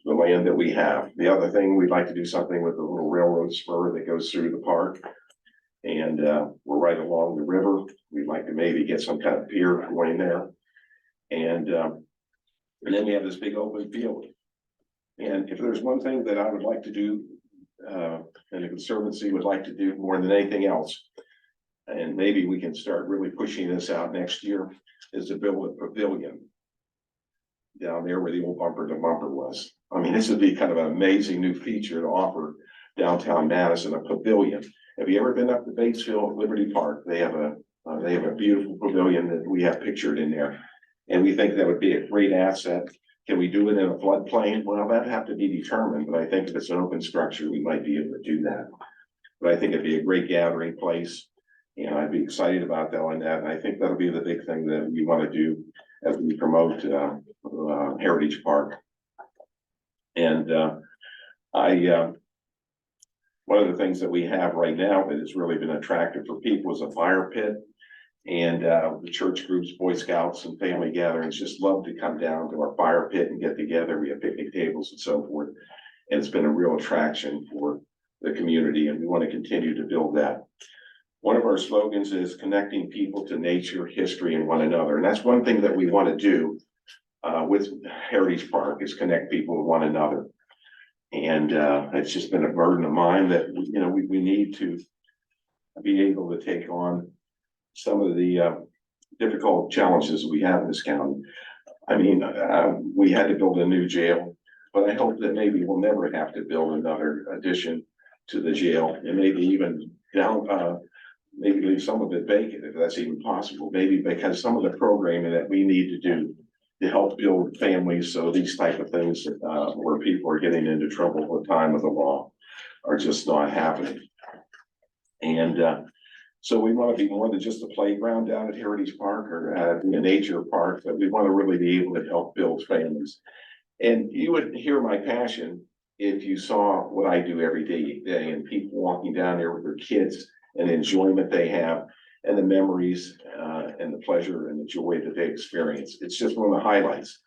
the land that we have. The other thing, we'd like to do something with the little railroad spur that goes through the park. And we're right along the river. We'd like to maybe get some kind of pier going there. And then we have this big open field. And if there's one thing that I would like to do, and the Conservancy would like to do more than anything else, and maybe we can start really pushing this out next year, is to build a pavilion down there where the old bumper to bumper was. I mean, this would be kind of an amazing new feature to offer downtown Madison, a pavilion. Have you ever been up to Batesville at Liberty Park? They have a beautiful pavilion that we have pictured in there. And we think that would be a great asset. Can we do it in a floodplain? Well, that'd have to be determined, but I think if it's an open structure, we might be able to do that. But I think it'd be a great gathering place. And I'd be excited about that on that. And I think that'll be the big thing that we want to do as we promote Heritage Park. And one of the things that we have right now that has really been attractive for people is a fire pit. And the church groups, Boy Scouts and family gatherings just love to come down to our fire pit and get together. We have picnic tables and so forth. And it's been a real attraction for the community, and we want to continue to build that. One of our slogans is connecting people to nature, history, and one another. And that's one thing that we want to do with Heritage Park, is connect people with one another. And it's just been a burden of mine that, you know, we need to be able to take on some of the difficult challenges we have in this county. I mean, we had to build a new jail, but I hope that maybe we'll never have to build another addition to the jail, and maybe even down, maybe leave some of it vacant if that's even possible. Maybe because some of the programming that we need to do to help build families, so these type of things where people are getting into trouble at the time of the law are just not happening. And so we want to be more than just a playground down at Heritage Park or a nature park, but we want to really be able to help build families. And you would hear my passion if you saw what I do every day and people walking down there with their kids and the enjoyment they have and the memories and the pleasure and the joy that they experience. It's just one of the highlights.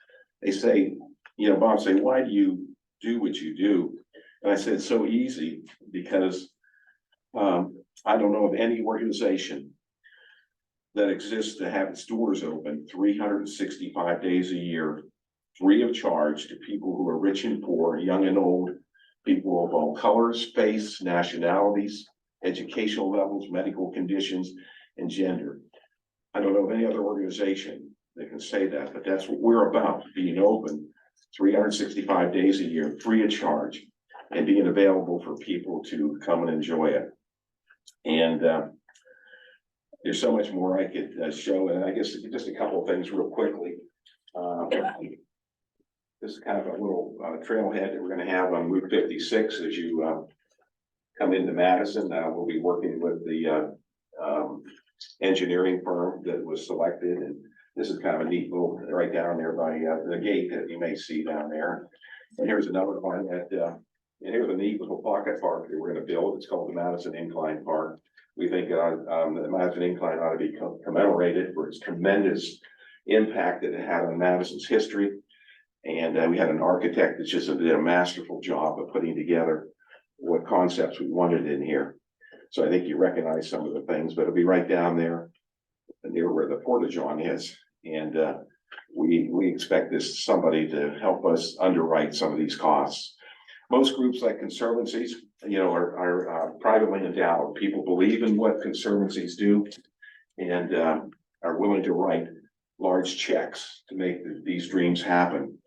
They say, you know, Bob say, why do you do what you do? And I said, it's so easy because I don't know of any organization that exists to have its doors open 365 days a year, free of charge to people who are rich and poor, young and old, people of all colors, faiths, nationalities, educational levels, medical conditions, and gender. I don't know of any other organization that can say that, but that's what we're about, being open 365 days a year, free of charge, and being available for people to come and enjoy it. And there's so much more I could show, and I guess just a couple of things real quickly. This is kind of a little trailhead that we're going to have on Route 56 as you come into Madison. We'll be working with the engineering firm that was selected, and this is kind of a neat little right down there by the gate that you may see down there. And here's another one that And here's a neat little pocket park that we're gonna build. It's called the Madison Incline Park. We think the Madison Incline ought to be commemorated for its tremendous impact that it had on Madison's history. And we had an architect that just did a masterful job of putting together what concepts we wanted in here. So I think you recognize some of the things, but it'll be right down there near where the Porta-John is. And we expect somebody to help us underwrite some of these costs. Most groups like conservancies, are privately endowed. People believe in what conservancies do and are willing to write large checks to make these dreams happen.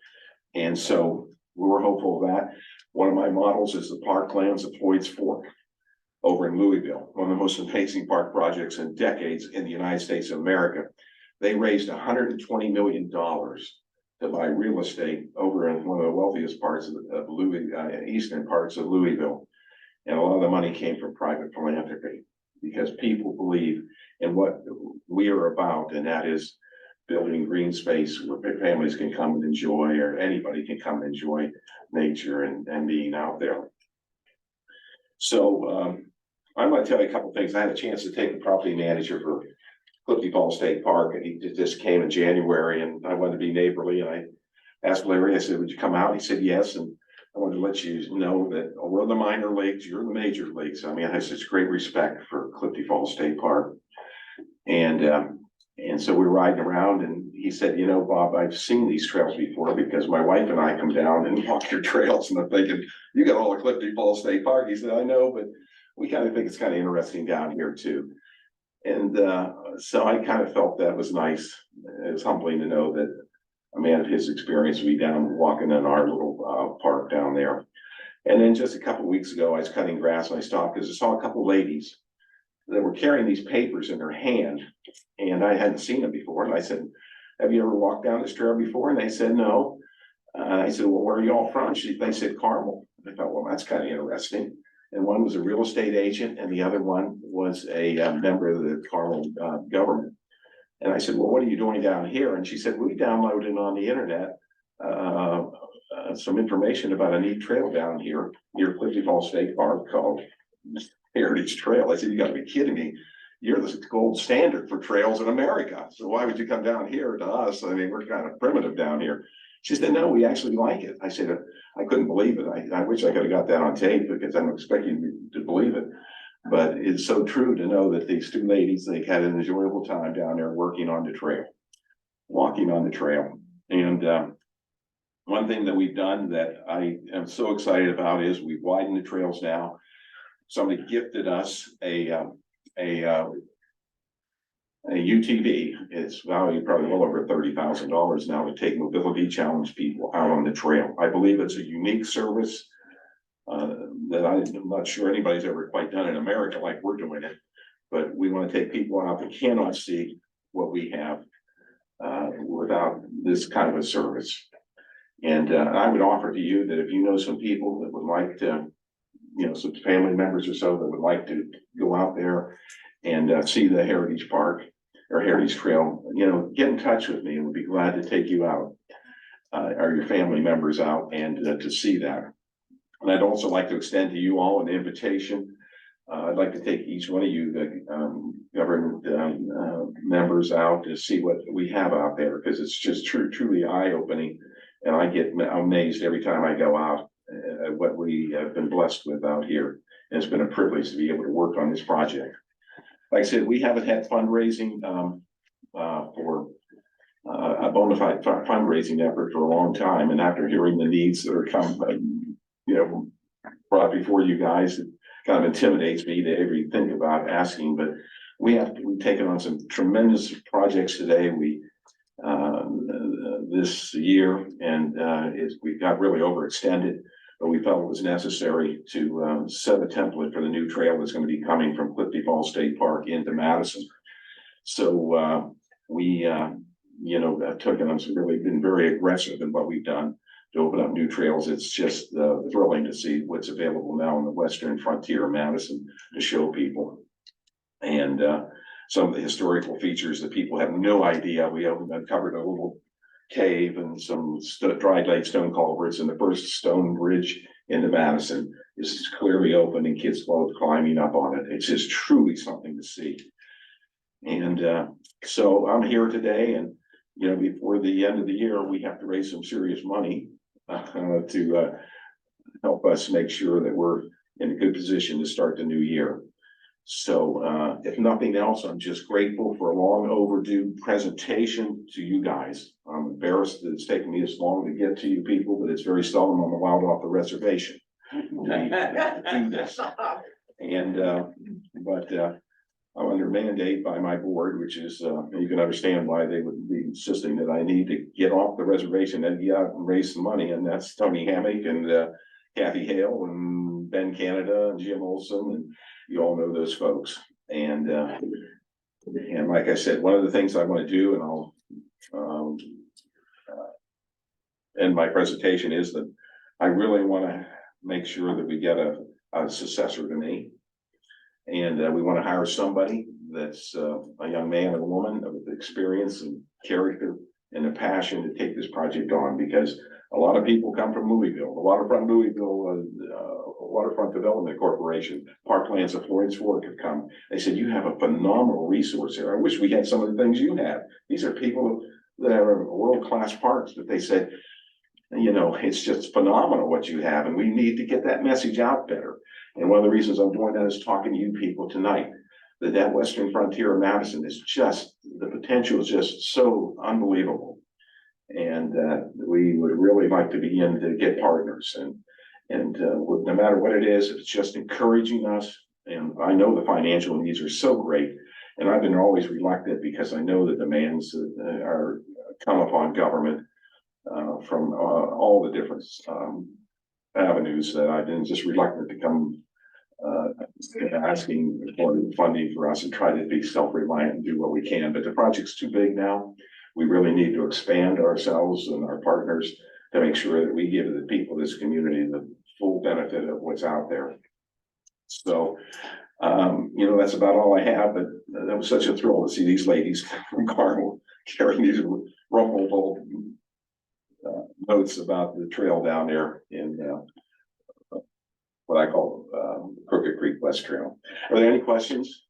And so we were hopeful of that. One of my models is the parklands of Floyd's Fork over in Louisville, one of the most amazing park projects in decades in the United States of America. They raised $120 million to buy real estate over in one of the wealthiest parts of eastern parts of Louisville. And a lot of the money came from private philanthropy because people believe in what we are about, and that is building green space where families can come and enjoy, or anybody can come and enjoy nature and being out there. So I'm going to tell you a couple of things. I had a chance to take the property manager for Clifty Falls State Park, and he just came in January, and I wanted to be neighborly, and I asked Larry, I said, would you come out? He said, yes. And I wanted to let you know that we're the minor leagues, you're the major leagues. I mean, I have such great respect for Clifty Falls State Park. And so we were riding around, and he said, Bob, I've seen these trails before because my wife and I come down and walk your trails. And I'm thinking, you got all the Clifty Falls State Park. He said, I know, but we kind of think it's kind of interesting down here too. And so I kind of felt that was nice. It was humbling to know that a man of his experience would be down walking in our little park down there. And then just a couple of weeks ago, I was cutting grass and I stopped because I saw a couple of ladies that were carrying these papers in their hand, and I hadn't seen them before. And I said, have you ever walked down this trail before? And they said, no. And I said, well, where are you all from? They said, Carmel. I thought, well, that's kind of interesting. And one was a real estate agent, and the other one was a member of the Carmel government. And I said, well, what are you doing down here? And she said, we downloaded on the internet some information about a neat trail down here near Clifty Falls State Park called Heritage Trail. I said, you gotta be kidding me. You're the gold standard for trails in America. So why would you come down here to us? I mean, we're kind of primitive down here. She said, no, we actually like it. I said, I couldn't believe it. I wish I could have got that on tape because I'm expecting you to believe it. But it's so true to know that these two ladies, they had an enjoyable time down there working on the trail, walking on the trail. And one thing that we've done that I am so excited about is we've widened the trails now. Somebody gifted us a UTV. It's valued probably well over $30,000 now to take mobility challenged people out on the trail. I believe it's a unique service that I'm not sure anybody's ever quite done in America like we're doing it. But we want to take people out that cannot see what we have without this kind of a service. And I would offer to you that if you know some people that would like to, some family members or so that would like to go out there and see the Heritage Park or Heritage Trail, get in touch with me and we'd be glad to take you out or your family members out and to see that. And I'd also like to extend to you all an invitation. I'd like to take each one of you, the government members out to see what we have out there because it's just truly eye-opening. And I get amazed every time I go out at what we have been blessed with out here. And it's been a privilege to be able to work on this project. Like I said, we haven't had fundraising for a bona fide fundraising effort for a long time. And after hearing the needs that are brought before you guys, it kind of intimidates me to ever think about asking. But we've taken on some tremendous projects today. This year, and we got really overextended, but we felt it was necessary to set a template for the new trail that's going to be coming from Clifty Falls State Park into Madison. So we, have really been very aggressive in what we've done to open up new trails. It's just thrilling to see what's available now on the western frontier of Madison to show people. And some of the historical features that people have no idea. We have uncovered a little cave and some dried lake stone culverts, and the first stone bridge into Madison is clearly open and kids both climbing up on it. It's just truly something to see. And so I'm here today, and before the end of the year, we have to raise some serious money to help us make sure that we're in a good position to start the new year. So if nothing else, I'm just grateful for a long overdue presentation to you guys. I'm embarrassed that it's taken me this long to get to you people, but it's very seldom I'm allowed off the reservation to do this. And but I'm under mandate by my board, which is you can understand why they would be insisting that I need to get off the reservation and get out and raise some money, and that's Tony Hammock and Kathy Hale and Ben Canada and Jim Olson, and you all know those folks. And like I said, one of the things I want to do, and I'll end my presentation, is that I really want to make sure that we get a successor to me. And we want to hire somebody that's a young man or a woman with experience and character and a passion to take this project on, because a lot of people come from Louisville, the Waterfront Development Corporation, Parklands of Floyd's Fork have come. They said, you have a phenomenal resource here. I wish we had some of the things you have. These are people that are world-class parks, but they said, it's just phenomenal what you have, and we need to get that message out better. And one of the reasons I'm doing that is talking to you people tonight. That western frontier of Madison is just, the potential is just so unbelievable. And we would really like to begin to get partners, and no matter what it is, it's just encouraging us. And I know the financial needs are so great, and I've been always reluctant because I know the demands are come upon government from all the different avenues, that I've been just reluctant to come asking for funding for us and try to be self-reliant and do what we can. But the project's too big now. We really need to expand ourselves and our partners to make sure that we give the people of this community the full benefit of what's out there. So, that's about all I have, but that was such a thrill to see these ladies from Carmel carrying these rumpled old notes about the trail down there in what I call Crooked Creek West Trail. Are there any questions?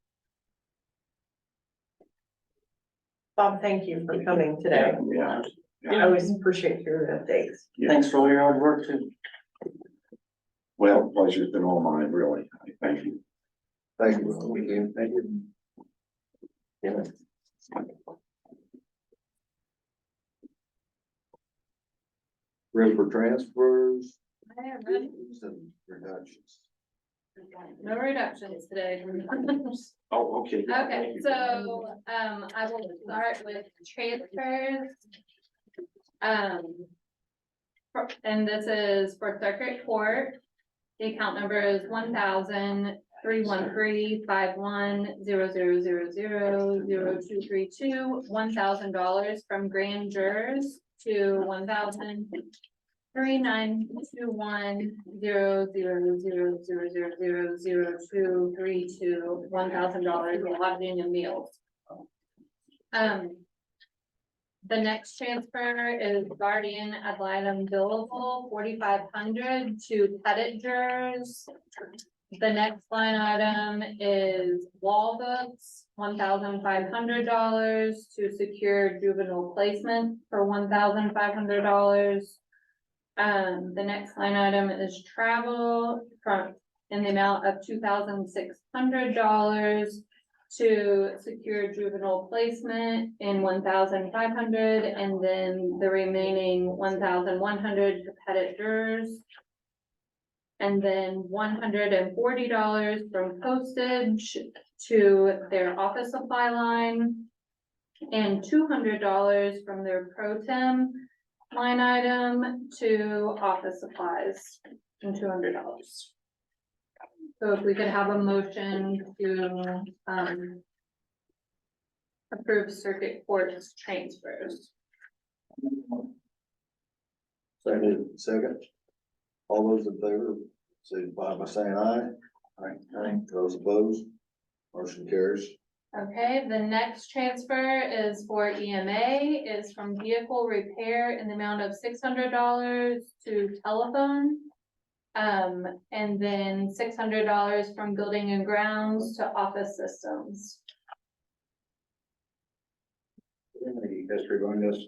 Bob, thank you for coming today. Yeah. I always appreciate your updates. Thanks for all your hard work too. Well, pleasure's been all mine, really. Thank you. Thank you. Thank you. Yeah. Ready for transfers I am ready. and reductions. No reductions today. Oh, okay. Okay, so, I will start with transfers. And this is for circuit court. The account number is 1,313,51,0000,0232, $1,000 from grand jurors to 1,391,000,000,00232, $1,000 lodging and meals. The next transfer is guardian ad litem billable, 4,500 to pedagers. The next line item is wall books, $1,500 to secure juvenile placement for $1,500. The next line item is travel in the amount of $2,600 to secure juvenile placement in 1,500, and then the remaining 1,100 to pedagers. And then $140 from postage to their office supply line, and $200 from their pro tem line item to office supplies, and $200. So if we could have a motion to approve circuit court's transfers. Second. All those in favor, signify by saying aye. Aye. Those opposed, motion carries. Okay, the next transfer is for EMA, is from vehicle repair in the amount of $600 to telephone. And then $600 from building and grounds to office systems. Any history behind this?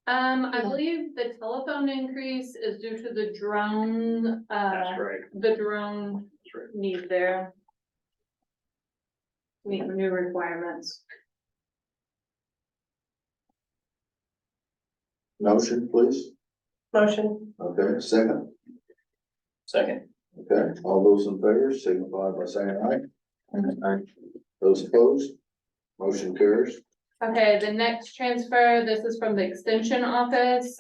I believe the telephone increase is due to the drone, That's right. the drone That's right. need there. Meet new requirements. Motion, please. Motion. Okay, second. Second. Okay, all those in favor signify by saying aye. Aye. Those opposed, motion carries. Okay, the next transfer, this is from the extension office.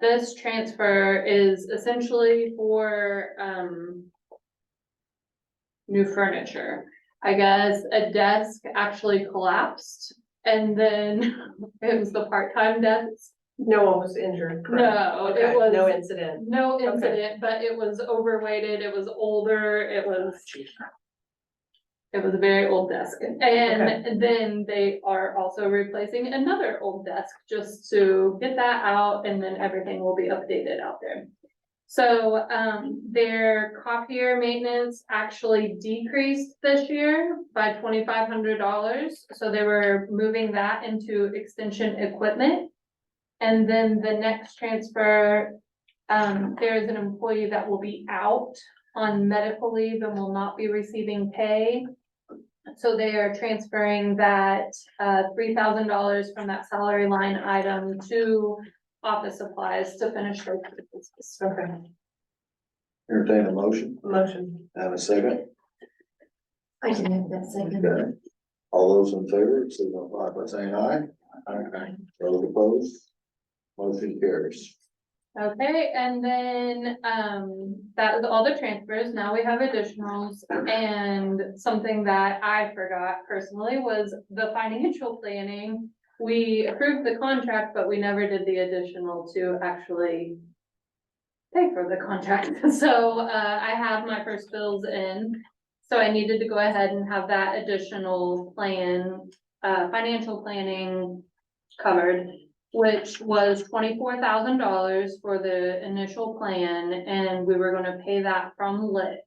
This transfer is essentially for, new furniture. I guess a desk actually collapsed and then it was the part-time desk. No one was injured. correct? No, Okay, it was. no incident. No incident, but it was overweighted, it was older, it was a very old desk. And then they are also replacing another old desk just to get that out and then everything will be updated out there. So, their copier maintenance actually decreased this year by $2,500. So they were moving that into extension equipment. And then the next transfer, there is an employee that will be out on medical leave and will not be receiving pay. So they are transferring that, $3,000 from that salary line item to office supplies to finish their business. Okay, Entertain a motion motion. and a second. I can have that second. Okay. All those in favor signify by saying aye. Aye. Those opposed, motion carries. Okay, and then, that was all the transfers. Now we have additionals. And something that I forgot personally was the financial planning. We approved the contract, but we never did the additional to actually pay for the contract. So, I have my first bills in. So I needed to go ahead and have that additional plan, financial planning covered, which was $24,000 for the initial plan, and we were gonna pay that from lit.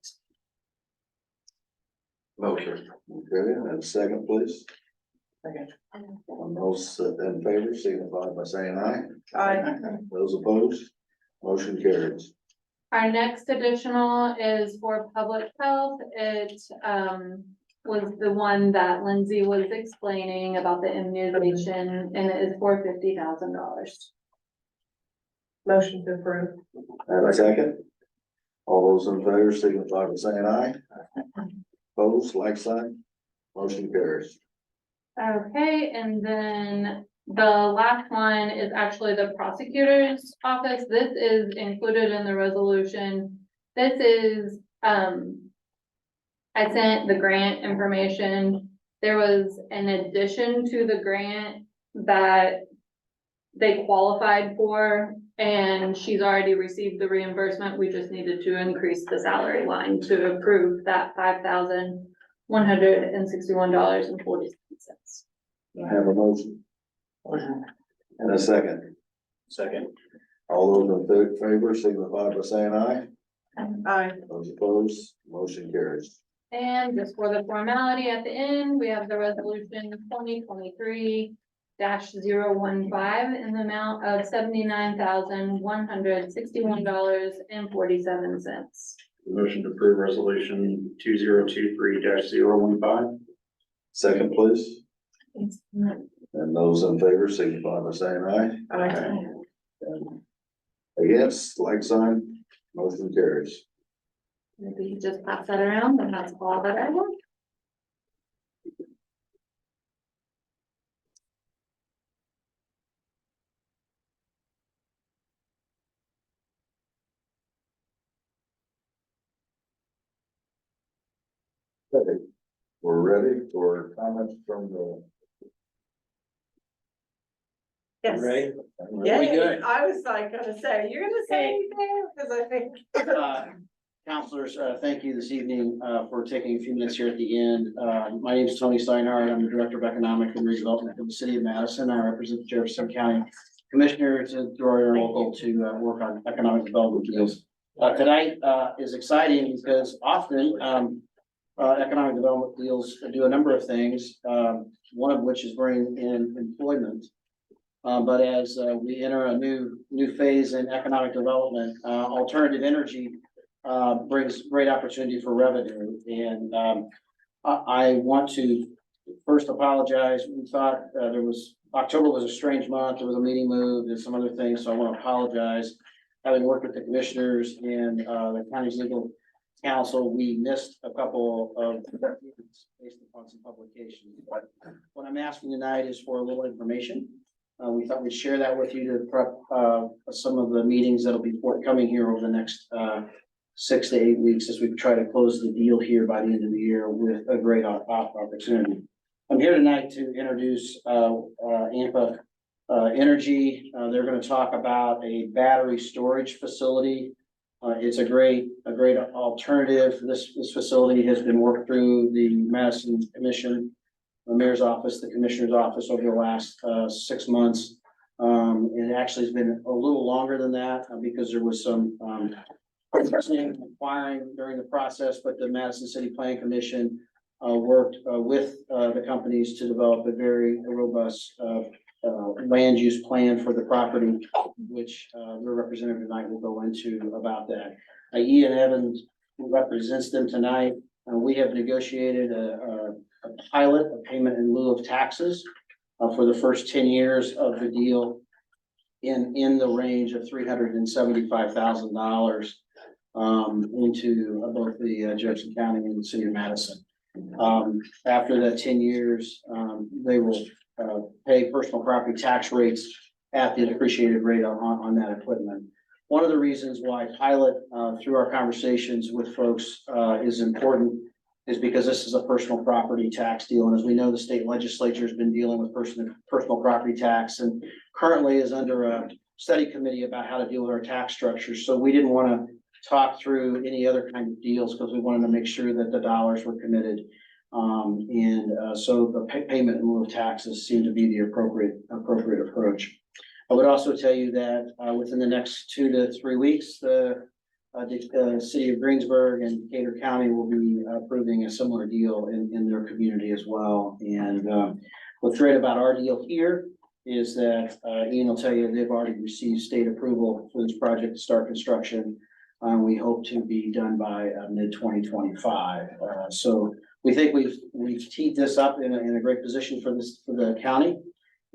Motion. Okay, and a second, please. Okay. On those in favor signify by saying aye. Aye. Those opposed, motion carries. Our next additional is for public health. It, was the one that Lindsay was explaining about the immunization, and it is for $50,000. Motion to approve. And a second. All those in favor signify by saying aye. Opposed, like sign, motion carries. Okay, and then the last one is actually the prosecutor's office. This is included in the resolution. This is, I sent the grant information. There was an addition to the grant that they qualified for, and she's already received the reimbursement. We just needed to increase the salary line to approve that $5,161.47. I have a motion. And a second. Second. All those in favor signify by saying aye. Aye. Those opposed, motion carries. And just for the formality at the end, we have the resolution 2023-015 in the amount of $79,161.47. Motion to approve resolution 2023-015. Second, please. And those in favor signify by saying aye. Aye. And against, like sign, motion carries. Maybe you just pass that around, and that's all that I want. Okay, we're ready for comments from the. Yes. Ready? Yeah, We good? I was like gonna say, you're gonna say anything, because I think. Counselors, thank you this evening for taking a few minutes here at the end. My name is Tony Steinhardt. I'm the Director of Economic and Redevelopment for the City of Madison. I represent the Jefferson County Commissioners through our local to work on economic development deals. Tonight is exciting because often economic development deals do a number of things, one of which is bring in employment. But as we enter a new phase in economic development, alternative energy brings great opportunity for revenue. And I want to first apologize. We thought October was a strange month. There was a meeting moved and some other things, so I want to apologize. Having worked with the commissioners and the county's legal counsel, we missed a couple of meetings based upon some publications. But what I'm asking tonight is for a little information. We thought we'd share that with you to prep some of the meetings that'll be forthcoming here over the next 6 to 8 weeks as we try to close the deal here by the end of the year with a great opportunity. I'm here tonight to introduce AMPA Energy. They're going to talk about a battery storage facility. It's a great alternative. This facility has been worked through the Madison Commission, the Mayor's Office, the Commissioner's Office over the last 6 months. It actually has been a little longer than that because there was some inquiring during the process, but the Madison City Planning Commission worked with the companies to develop a very robust land use plan for the property, which your representative tonight will go into about that. Ian Evans, who represents them tonight, we have negotiated a pilot, a payment in lieu of taxes for the first 10 years of the deal in the range of $375,000 into both the Jefferson County and the City of Madison. After that 10 years, they will pay personal property tax rates at the depreciated rate on that equipment. One of the reasons why pilot through our conversations with folks is important is because this is a personal property tax deal. And as we know, the state legislature has been dealing with personal property tax and currently is under a study committee about how to deal with our tax structures. So we didn't want to talk through any other kind of deals because we wanted to make sure that the dollars were committed. So the payment in lieu of taxes seemed to be the appropriate approach. I would also tell you that within the next 2 to 3 weeks, the city of Greensburg and Decatur County will be approving a similar deal in their community as well. And what's great about our deal here is that Ian will tell you they've already received state approval for this project to start construction. We hope to be done by mid 2025. So we think we've teed this up in a great position for the county.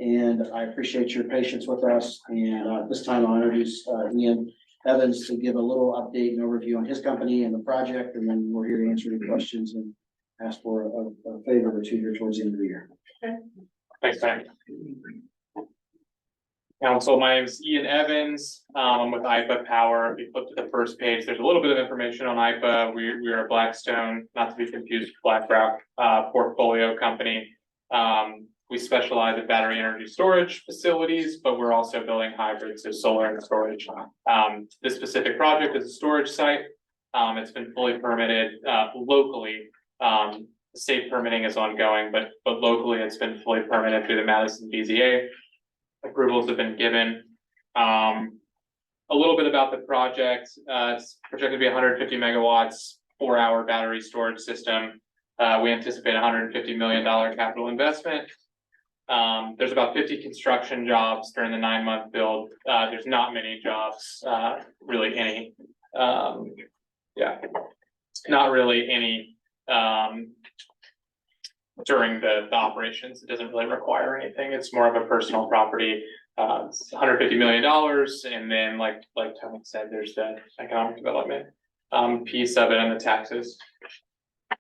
And I appreciate your patience with us. And this time I'll introduce Ian Evans to give a little update and overview on his company and the project. And then we're here to answer your questions and ask for a favor or two here towards the end of the year. Okay. Thanks, man. Council, my name is Ian Evans. I'm with IPA Power. If you flip to the first page, there's a little bit of information on IPA. We are a Blackstone, not to be confused with BlackRock, portfolio company. We specialize in battery energy storage facilities, but we're also building hybrids, so solar and storage. This specific project is a storage site. It's been fully permitted locally. The state permitting is ongoing, but locally it's been fully permitted through the Madison BZA. Approvals have been given. A little bit about the project. It's projected to be 150 megawatts, 4-hour battery storage system. We anticipate $150 million capital investment. There's about 50 construction jobs during the 9-month build. There's not many jobs, really any. Not really any during the operations. It doesn't really require anything. It's more of a personal property. It's $150 million. And then like Tony said, there's the economic development piece of it and the taxes.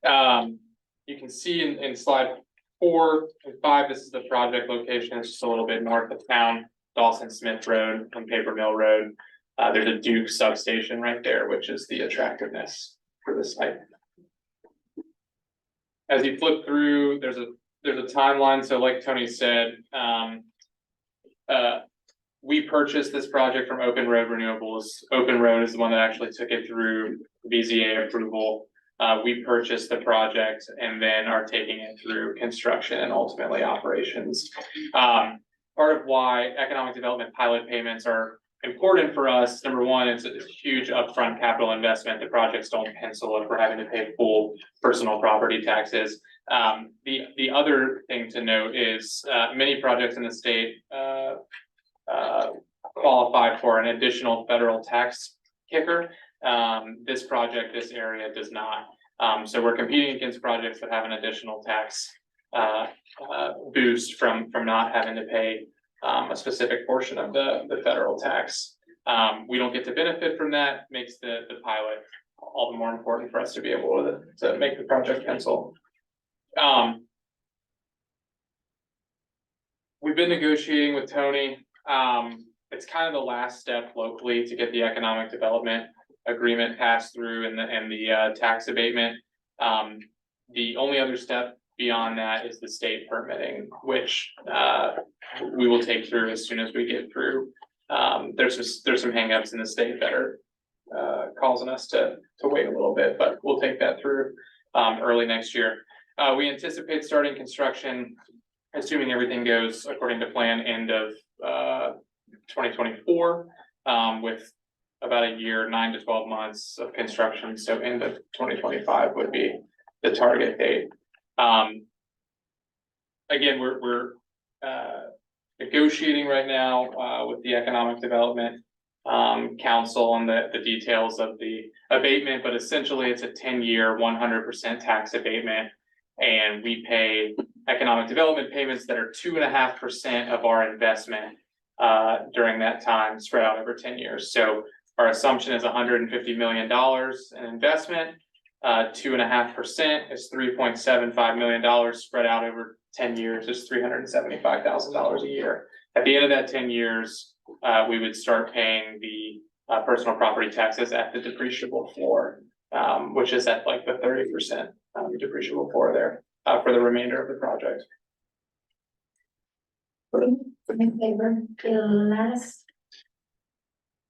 You can see in slide 4 and 5, this is the project location. It's just a little bit north of town, Dawson Smith Road and Paper Mill Road. There's a Duke substation right there, which is the attractiveness for the site. As you flip through, there's a timeline. So like Tony said, we purchased this project from Open Road Renewables. Open Road is the one that actually took it through BZA approval. We purchased the project and then are taking it through construction and ultimately operations. Part of why economic development pilot payments are important for us, number one, it's a huge upfront capital investment. The projects don't pencil if we're having to pay full personal property taxes. The other thing to note is many projects in the state qualify for an additional federal tax kicker. This project, this area does not. So we're competing against projects that have an additional tax boost from not having to pay a specific portion of the federal tax. We don't get to benefit from that, makes the pilot all the more important for us to be able to make the project pencil. We've been negotiating with Tony. It's kind of the last step locally to get the economic development agreement passed through and the tax abatement. The only other step beyond that is the state permitting, which we will take through as soon as we get through. There's some hangups in the state that are causing us to wait a little bit, but we'll take that through early next year. We anticipate starting construction, assuming everything goes according to plan, end of 2024, with about a year, 9 to 12 months of construction. So end of 2025 would be the target date. Again, we're negotiating right now with the Economic Development Council on the details of the abatement, but essentially it's a 10-year, 100% tax abatement. And we pay economic development payments that are 2.5% of our investment during that time, spread out over 10 years. So our assumption is $150 million in investment. 2.5% is $3.75 million spread out over 10 years is $375,000 a year. At the end of that 10 years, we would start paying the personal property taxes at the depreciable floor, which is at like the 30% depreciable floor there for the remainder of the project. In favor, the last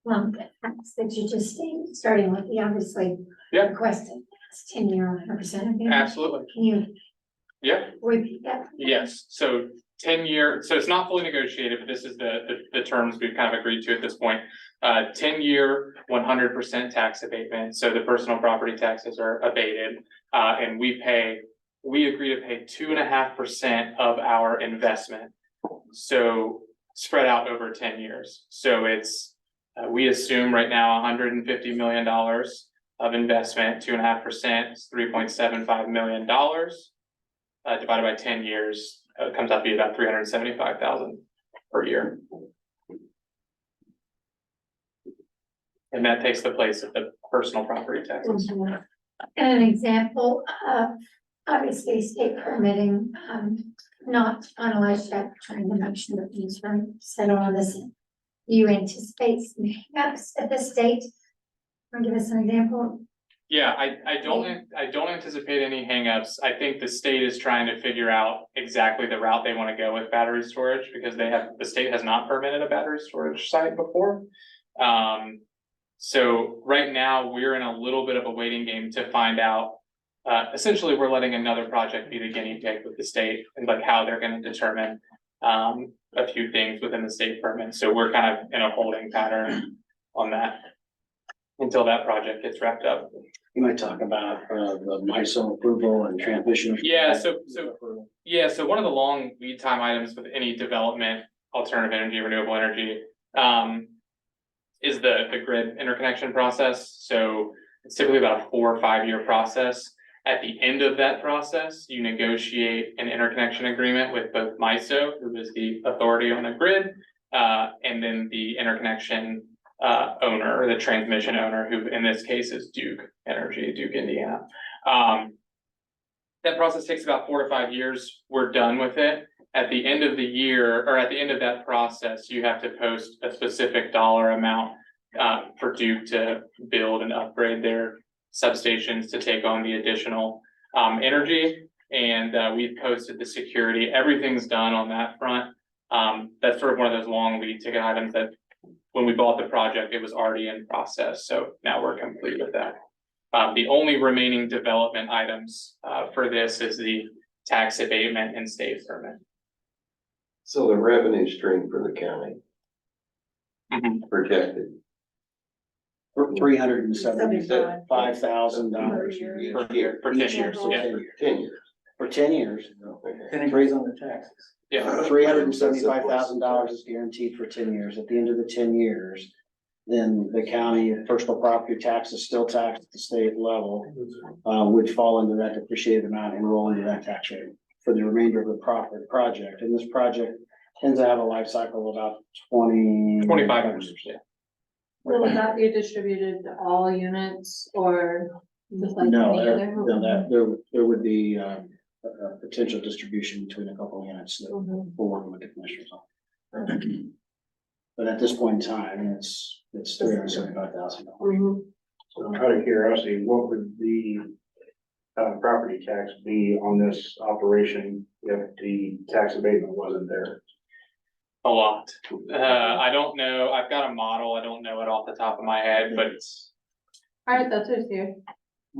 lump that you just stated, starting with the obviously Yeah. requested, it's 10-year, 100%. Absolutely. Can you Yeah. repeat that? Yes. So 10-year, so it's not fully negotiated, but this is the terms we've kind of agreed to at this point. 10-year, 100% tax abatement. So the personal property taxes are abated, and we agree to pay 2.5% of our investment. So spread out over 10 years. So it's, we assume right now $150 million of investment, 2.5% is $3.75 million. Divided by 10 years, it comes out to be about $375,000 per year. And that takes the place of the personal property taxes. And an example of obviously state permitting, not finalized yet, trying to make sure that things are settled on this. You anticipate some hiccups at the state? Want to give us an example? Yeah, I don't anticipate any hangups. I think the state is trying to figure out exactly the route they want to go with battery storage, because the state has not permitted a battery storage site before. So right now we're in a little bit of a waiting game to find out. Essentially, we're letting another project be the guinea pig with the state and like how they're going to determine a few things within the state permit. So we're kind of in a holding pattern on that until that project gets wrapped up. You might talk about the MISO approval and transmission. Yeah, so one of the long lead time items with any development, alternative energy, renewable energy, is the grid interconnection process. So it's typically about a 4 or 5 year process. At the end of that process, you negotiate an interconnection agreement with both MISO, who is the authority on the grid, and then the interconnection owner, or the transmission owner, who in this case is Duke Energy, Duke, Indiana. That process takes about 4 to 5 years. We're done with it. At the end of the year, or at the end of that process, you have to post a specific dollar amount for Duke to build and upgrade their substations to take on the additional energy. And we've posted the security. Everything's done on that front. That's sort of one of those long lead ticket items that when we bought the project, it was already in process, so now we're complete with that. The only remaining development items, for this is the tax abatement and state permit. So the revenue stream for the county projected. $375,000 For 10 years, for yeah, 10 years. 10 years. For 10 years, And it raise on the taxes. yeah. $375,000 is guaranteed for 10 years. At the end of the 10 years, then the county personal property tax is still taxed at the state level, which fall into that depreciated amount and roll into that tax rate for the remainder of the project. And this project tends to have a life cycle of about 25 years, yeah. Will that be distributed to all units or just like No, any other? there would be a potential distribution between a couple of units that we're working with the commissioners on. But at this point in time, it's $375,000. So out of curiosity, what would the property tax be on this operation if the tax abatement wasn't there? A lot. I don't know, I've got a model, I don't know it off the top of my head, but it's, Alright, that's who's here.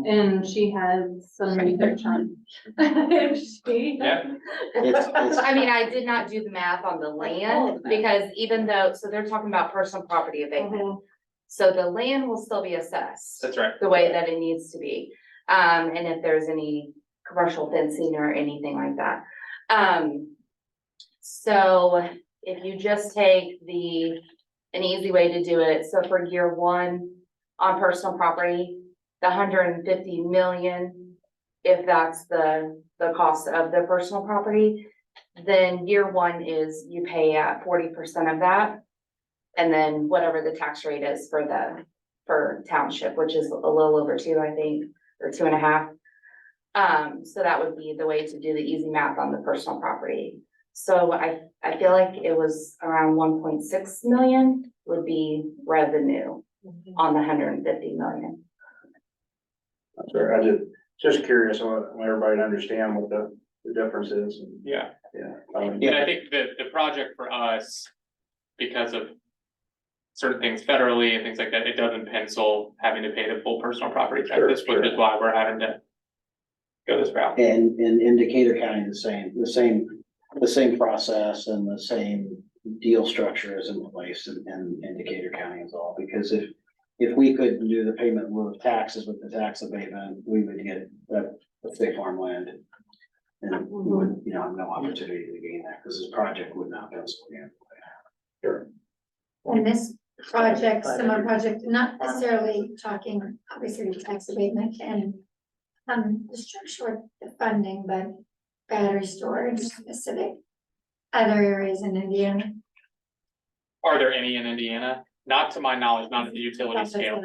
And she has some research on. She. yeah, I mean, I did not do the math on the land, because even though, so they're talking about personal property abatement. So the land will still be assessed that's right. the way that it needs to be. And if there's any commercial fencing or anything like that. So if you just take an easy way to do it, so for year one on personal property, the 150 million, if that's the cost of the personal property, then year one is you pay at 40% of that. And then whatever the tax rate is for township, which is a little over 2, I think, or 2.5. So that would be the way to do the easy math on the personal property. So I feel like it was around 1.6 million would be revenue on the 150 million. Sorry, I just curious, I want everybody to understand what the difference is. Yeah. Yeah. And I think that the project for us, because of certain things federally and things like that, it doesn't pencil having to pay the full personal property tax, which is why we're having to go this route. And in Decatur County, the same process and the same deal structure is in place in Decatur County as well. Because if we could do the payment in lieu of taxes with the tax abatement, we would get that state farmland. And we would, have no opportunity to gain that because this project would not pencil in. Sure. And this project, similar project, not necessarily talking, obviously, the tax abatement and the structure, the funding, but battery storage specific other areas in Indiana. Are there any in Indiana? Not to my knowledge, not at the utility scale,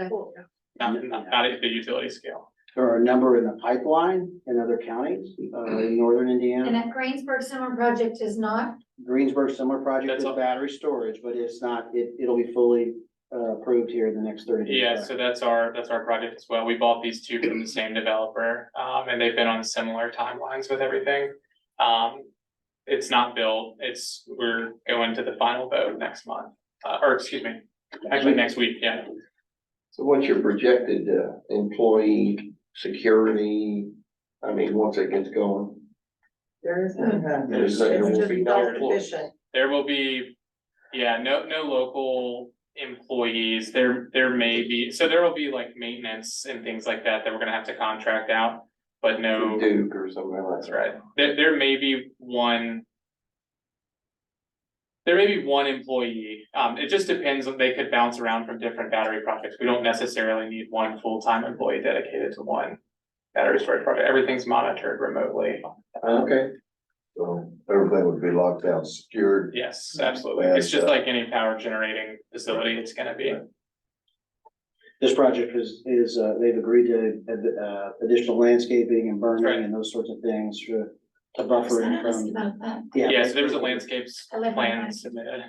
not at the utility scale. There are a number in the pipeline in other counties, in northern And Indiana. that Greensburg summer project is not, Greensburg summer project That's is all. battery storage, but it's not, it'll be fully approved here in the next 30 days. Yeah, so that's our project as well. We bought these two from the same developer, and they've been on similar timelines with everything. It's not built, we're going to the final vote next month, or excuse me, actually next week, yeah. So what's your projected employee security? I mean, once it gets going. There is There's there will be no employees. There will be, no local employees, there may be, so there will be like maintenance and things like that we're gonna have to contract out, but no. Duke or something like that. That's right, there may be one. There may be one employee, it just depends, they could bounce around from different battery projects, we don't necessarily need one full-time employee dedicated to one battery storage project, everything's monitored remotely. Okay. So everything would be locked down, secured. Yes, absolutely, it's just like any power generating facility, it's gonna be. This project is they've agreed to additional landscaping and burning Right. and those sorts of things to buffer it from. about that. Yeah, so there was a landscapes I live in plan that. submitted.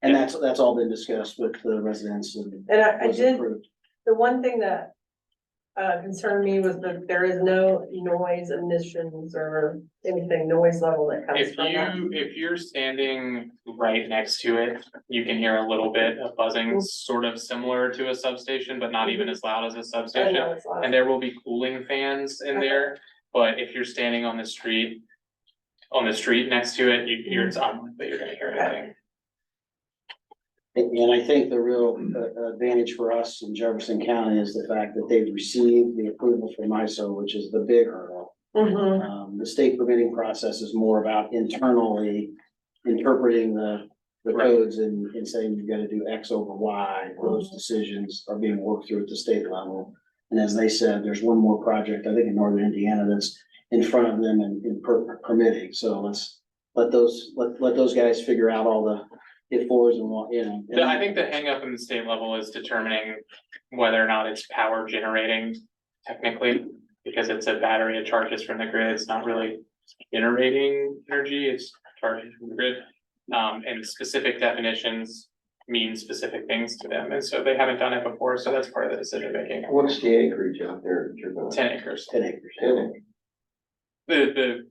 And that's all been discussed with the residents and. And I was did, approved. the one thing that concerned me was that there is no noise emissions or anything, noise level that comes If from that. if you're standing right next to it, you can hear a little bit of buzzing, sort of similar to a substation, but not even as loud as a I substation. know it's loud. And there will be cooling fans in there, but if you're standing on the street next to it, it's unlikely that you're gonna hear anything. And I think the real advantage for us in Jefferson County is the fact that they've received the approval from ISO, which is the big hurdle. Mhm. The state permitting process is more about internally interpreting the codes and saying you've got to do X over Y. Those decisions are being worked through at the state level. And as they said, there's one more project, I think in northern Indiana, that's in front of them in permitting. So let's let those guys figure out all the if-fors and what, you know. I think the hangup in the state level is determining whether or not it's power generating technically, because it's a battery, it charges from the grid, it's not really generating energy, it's charging from the grid. And specific definitions mean specific things to them, and so they haven't done it before, so that's part of the decision making. What's the acreage out there that you're going? 10 acres. 10 acres. 10 acres.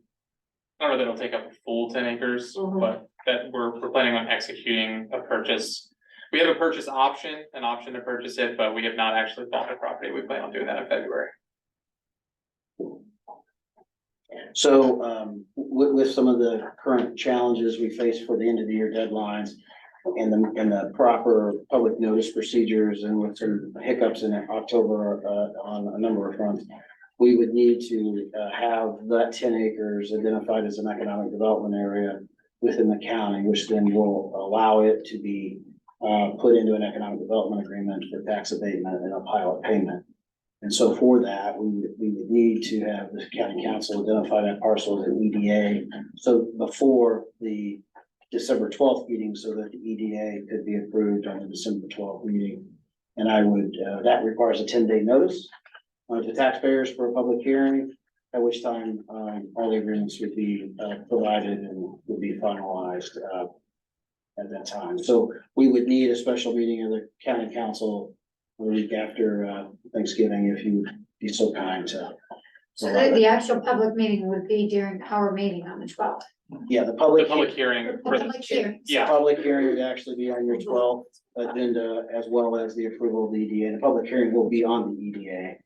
I don't know that it'll take up a full 10 acres, but that we're planning on executing a purchase. We have a purchase option, an option to purchase it, but we have not actually bought the property. We plan on doing that in February. So, with some of the current challenges we face for the end of the year deadlines and the proper public notice procedures and with some hiccups in October, on a number of fronts, we would need to, have that 10 acres identified as an economic development area within the county, which then will allow it to be, put into an economic development agreement for tax abatement and a pilot payment. And so for that, we would need to have the county council identify that parcel as an EDA. So before the December 12th meeting, so that the EDA could be approved on the December 12th meeting. And I would, that requires a 10-day notice to taxpayers for a public hearing, at which time, all the agreements would be, provided and would be finalized, at that time. So we would need a special meeting of the county council a week after Thanksgiving, if you would be so kind to. So the actual public meeting would be during our meeting on the 12th. Yeah, the The public. public hearing. for the- Public hearing. Yeah. Public hearing would actually be on your 12th agenda, as well as the approval of the EDA. The public hearing will be on the EDA.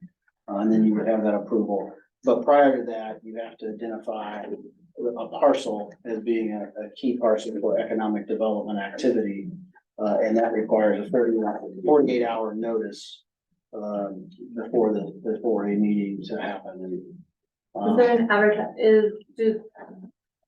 And then you would have that approval. But prior to that, you have to identify a parcel as being a key parcel for economic development activity. And that requires a 48-hour notice before a meeting to happen. Is there an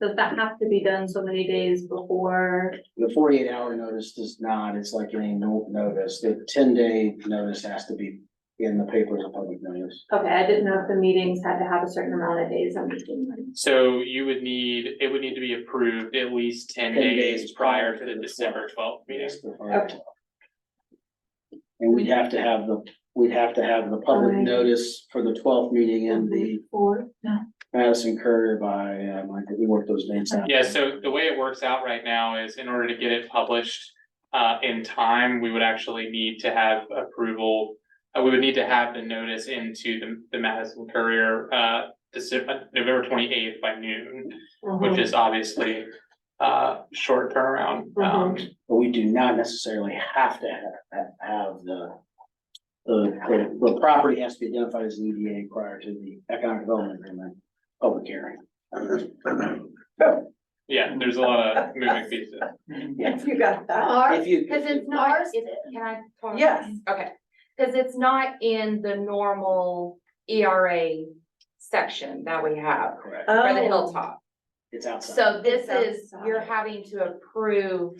does that have to be done so many days before? The 48-hour notice does not, it's like any notice. The 10-day notice has to be in the paper as a public notice. Okay, I didn't know if the meetings had to have a certain amount of days. So it would need to be approved at least 10 days prior to the December 12th meeting. Okay. And we'd have to have the public notice for the 12th meeting in the Madison Courier by, I think we worked those dates out. Yeah, so the way it works out right now is in order to get it published in time, we would actually need to have approval. We would need to have the notice into the Madison Courier November 28th by noon, which is obviously short turnaround. But we do not necessarily have to have the property has to be identified as an EDA prior to the economic development agreement public hearing. Yeah, there's a lot of moving pieces. If you got that. If you, Cause it's not, can I talk? Yes. Okay, cause it's not in the normal ERA section that we have correct, for the Oh. hilltop. it's outside. So this It's is, outside. you're having to approve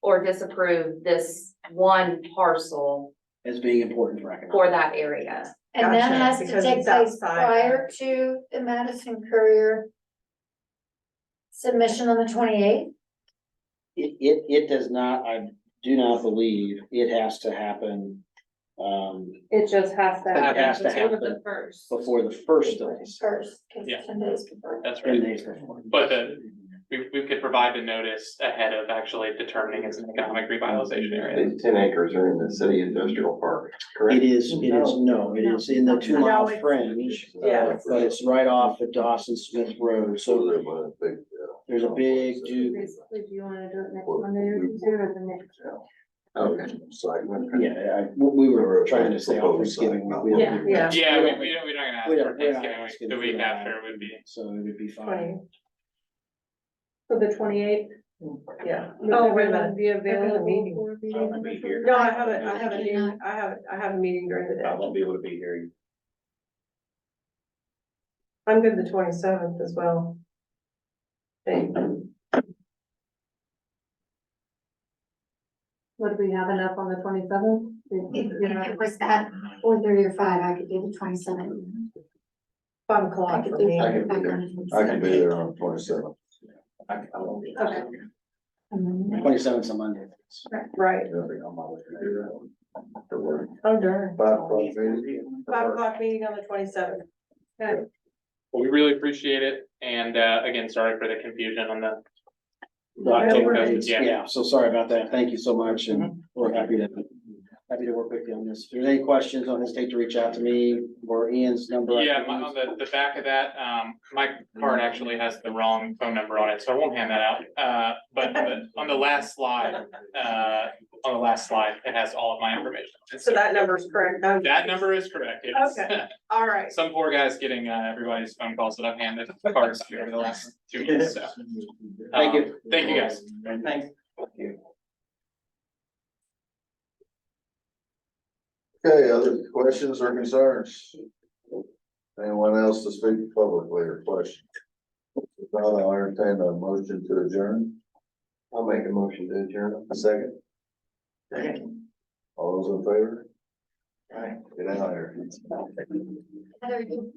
or disapprove this one parcel As being important for economic. for that area. And that Gotcha, has to because take it's place outside. prior to the Madison Courier submission on the 28th. It does not, I do not believe it has to happen, It just has to It happen has to before the happen first. before the first of these, First, 'cause Yeah. 10 days before. That's 10 right. days before. But we could provide the notice ahead of actually determining it's an economic revitalization area. These 10 acres are in the city industrial park, correct? It is in the 2 mile No, it's- fringe, Yeah. but it's right off of Dawson Smith Road, So so they're one big. there's a big dude. Basically, do you wanna do it next Monday or Tuesday or the next? Okay. Site. Yeah, we were trying to stay off Thanksgiving. week. We don't- Yeah. Yeah. Yeah, we're not gonna ask We for don't- we're not Thanksgiving asking week, the for week that. after would be. So it would be fine. 20, So the 28th? yeah. Would Oh, wait a everyone minute. Be I got a available meeting. for a meeting I'll on be the here. No, I 28th? have a meeting, I have a meeting during the I day. won't be able to be here. I'm good the 27th as well. Hey, What do we have enough on the 27th? If it was at 4:30 or 5, I could do the 27th. 5 I o'clock could for do me. I can back be on there. the I can be there on 27th. I won't be. Okay. 27th on Monday. Right. On my way to do that. To work. Oh, darn. 5 o'clock meeting. 5 o'clock meeting on the 27th. Okay. Well, we really appreciate it, and, again, sorry for the confusion on the. October Yeah. 8th. Yeah, so sorry about that. Thank you so much, and we're happy to work with you on this. If there's any questions, don't hesitate to reach out to me or Ian's number. Yeah, on the back of that, my card actually has the wrong phone number on it, so I won't hand that out. But on the last slide, it has all of my information. So that number's correct. That number is correct, yes. Okay. All right. Some poor guy's getting, everybody's phone calls that I've handed cards to over the last 2 weeks, so. Thank you. Thank you, guys. Thanks. Okay, other questions or concerns? Anyone else to speak publicly or question? If not, I'll entertain a motion to adjourn. I'll make a motion to adjourn. A second. All those in favor? All right, get out of here. Heather, you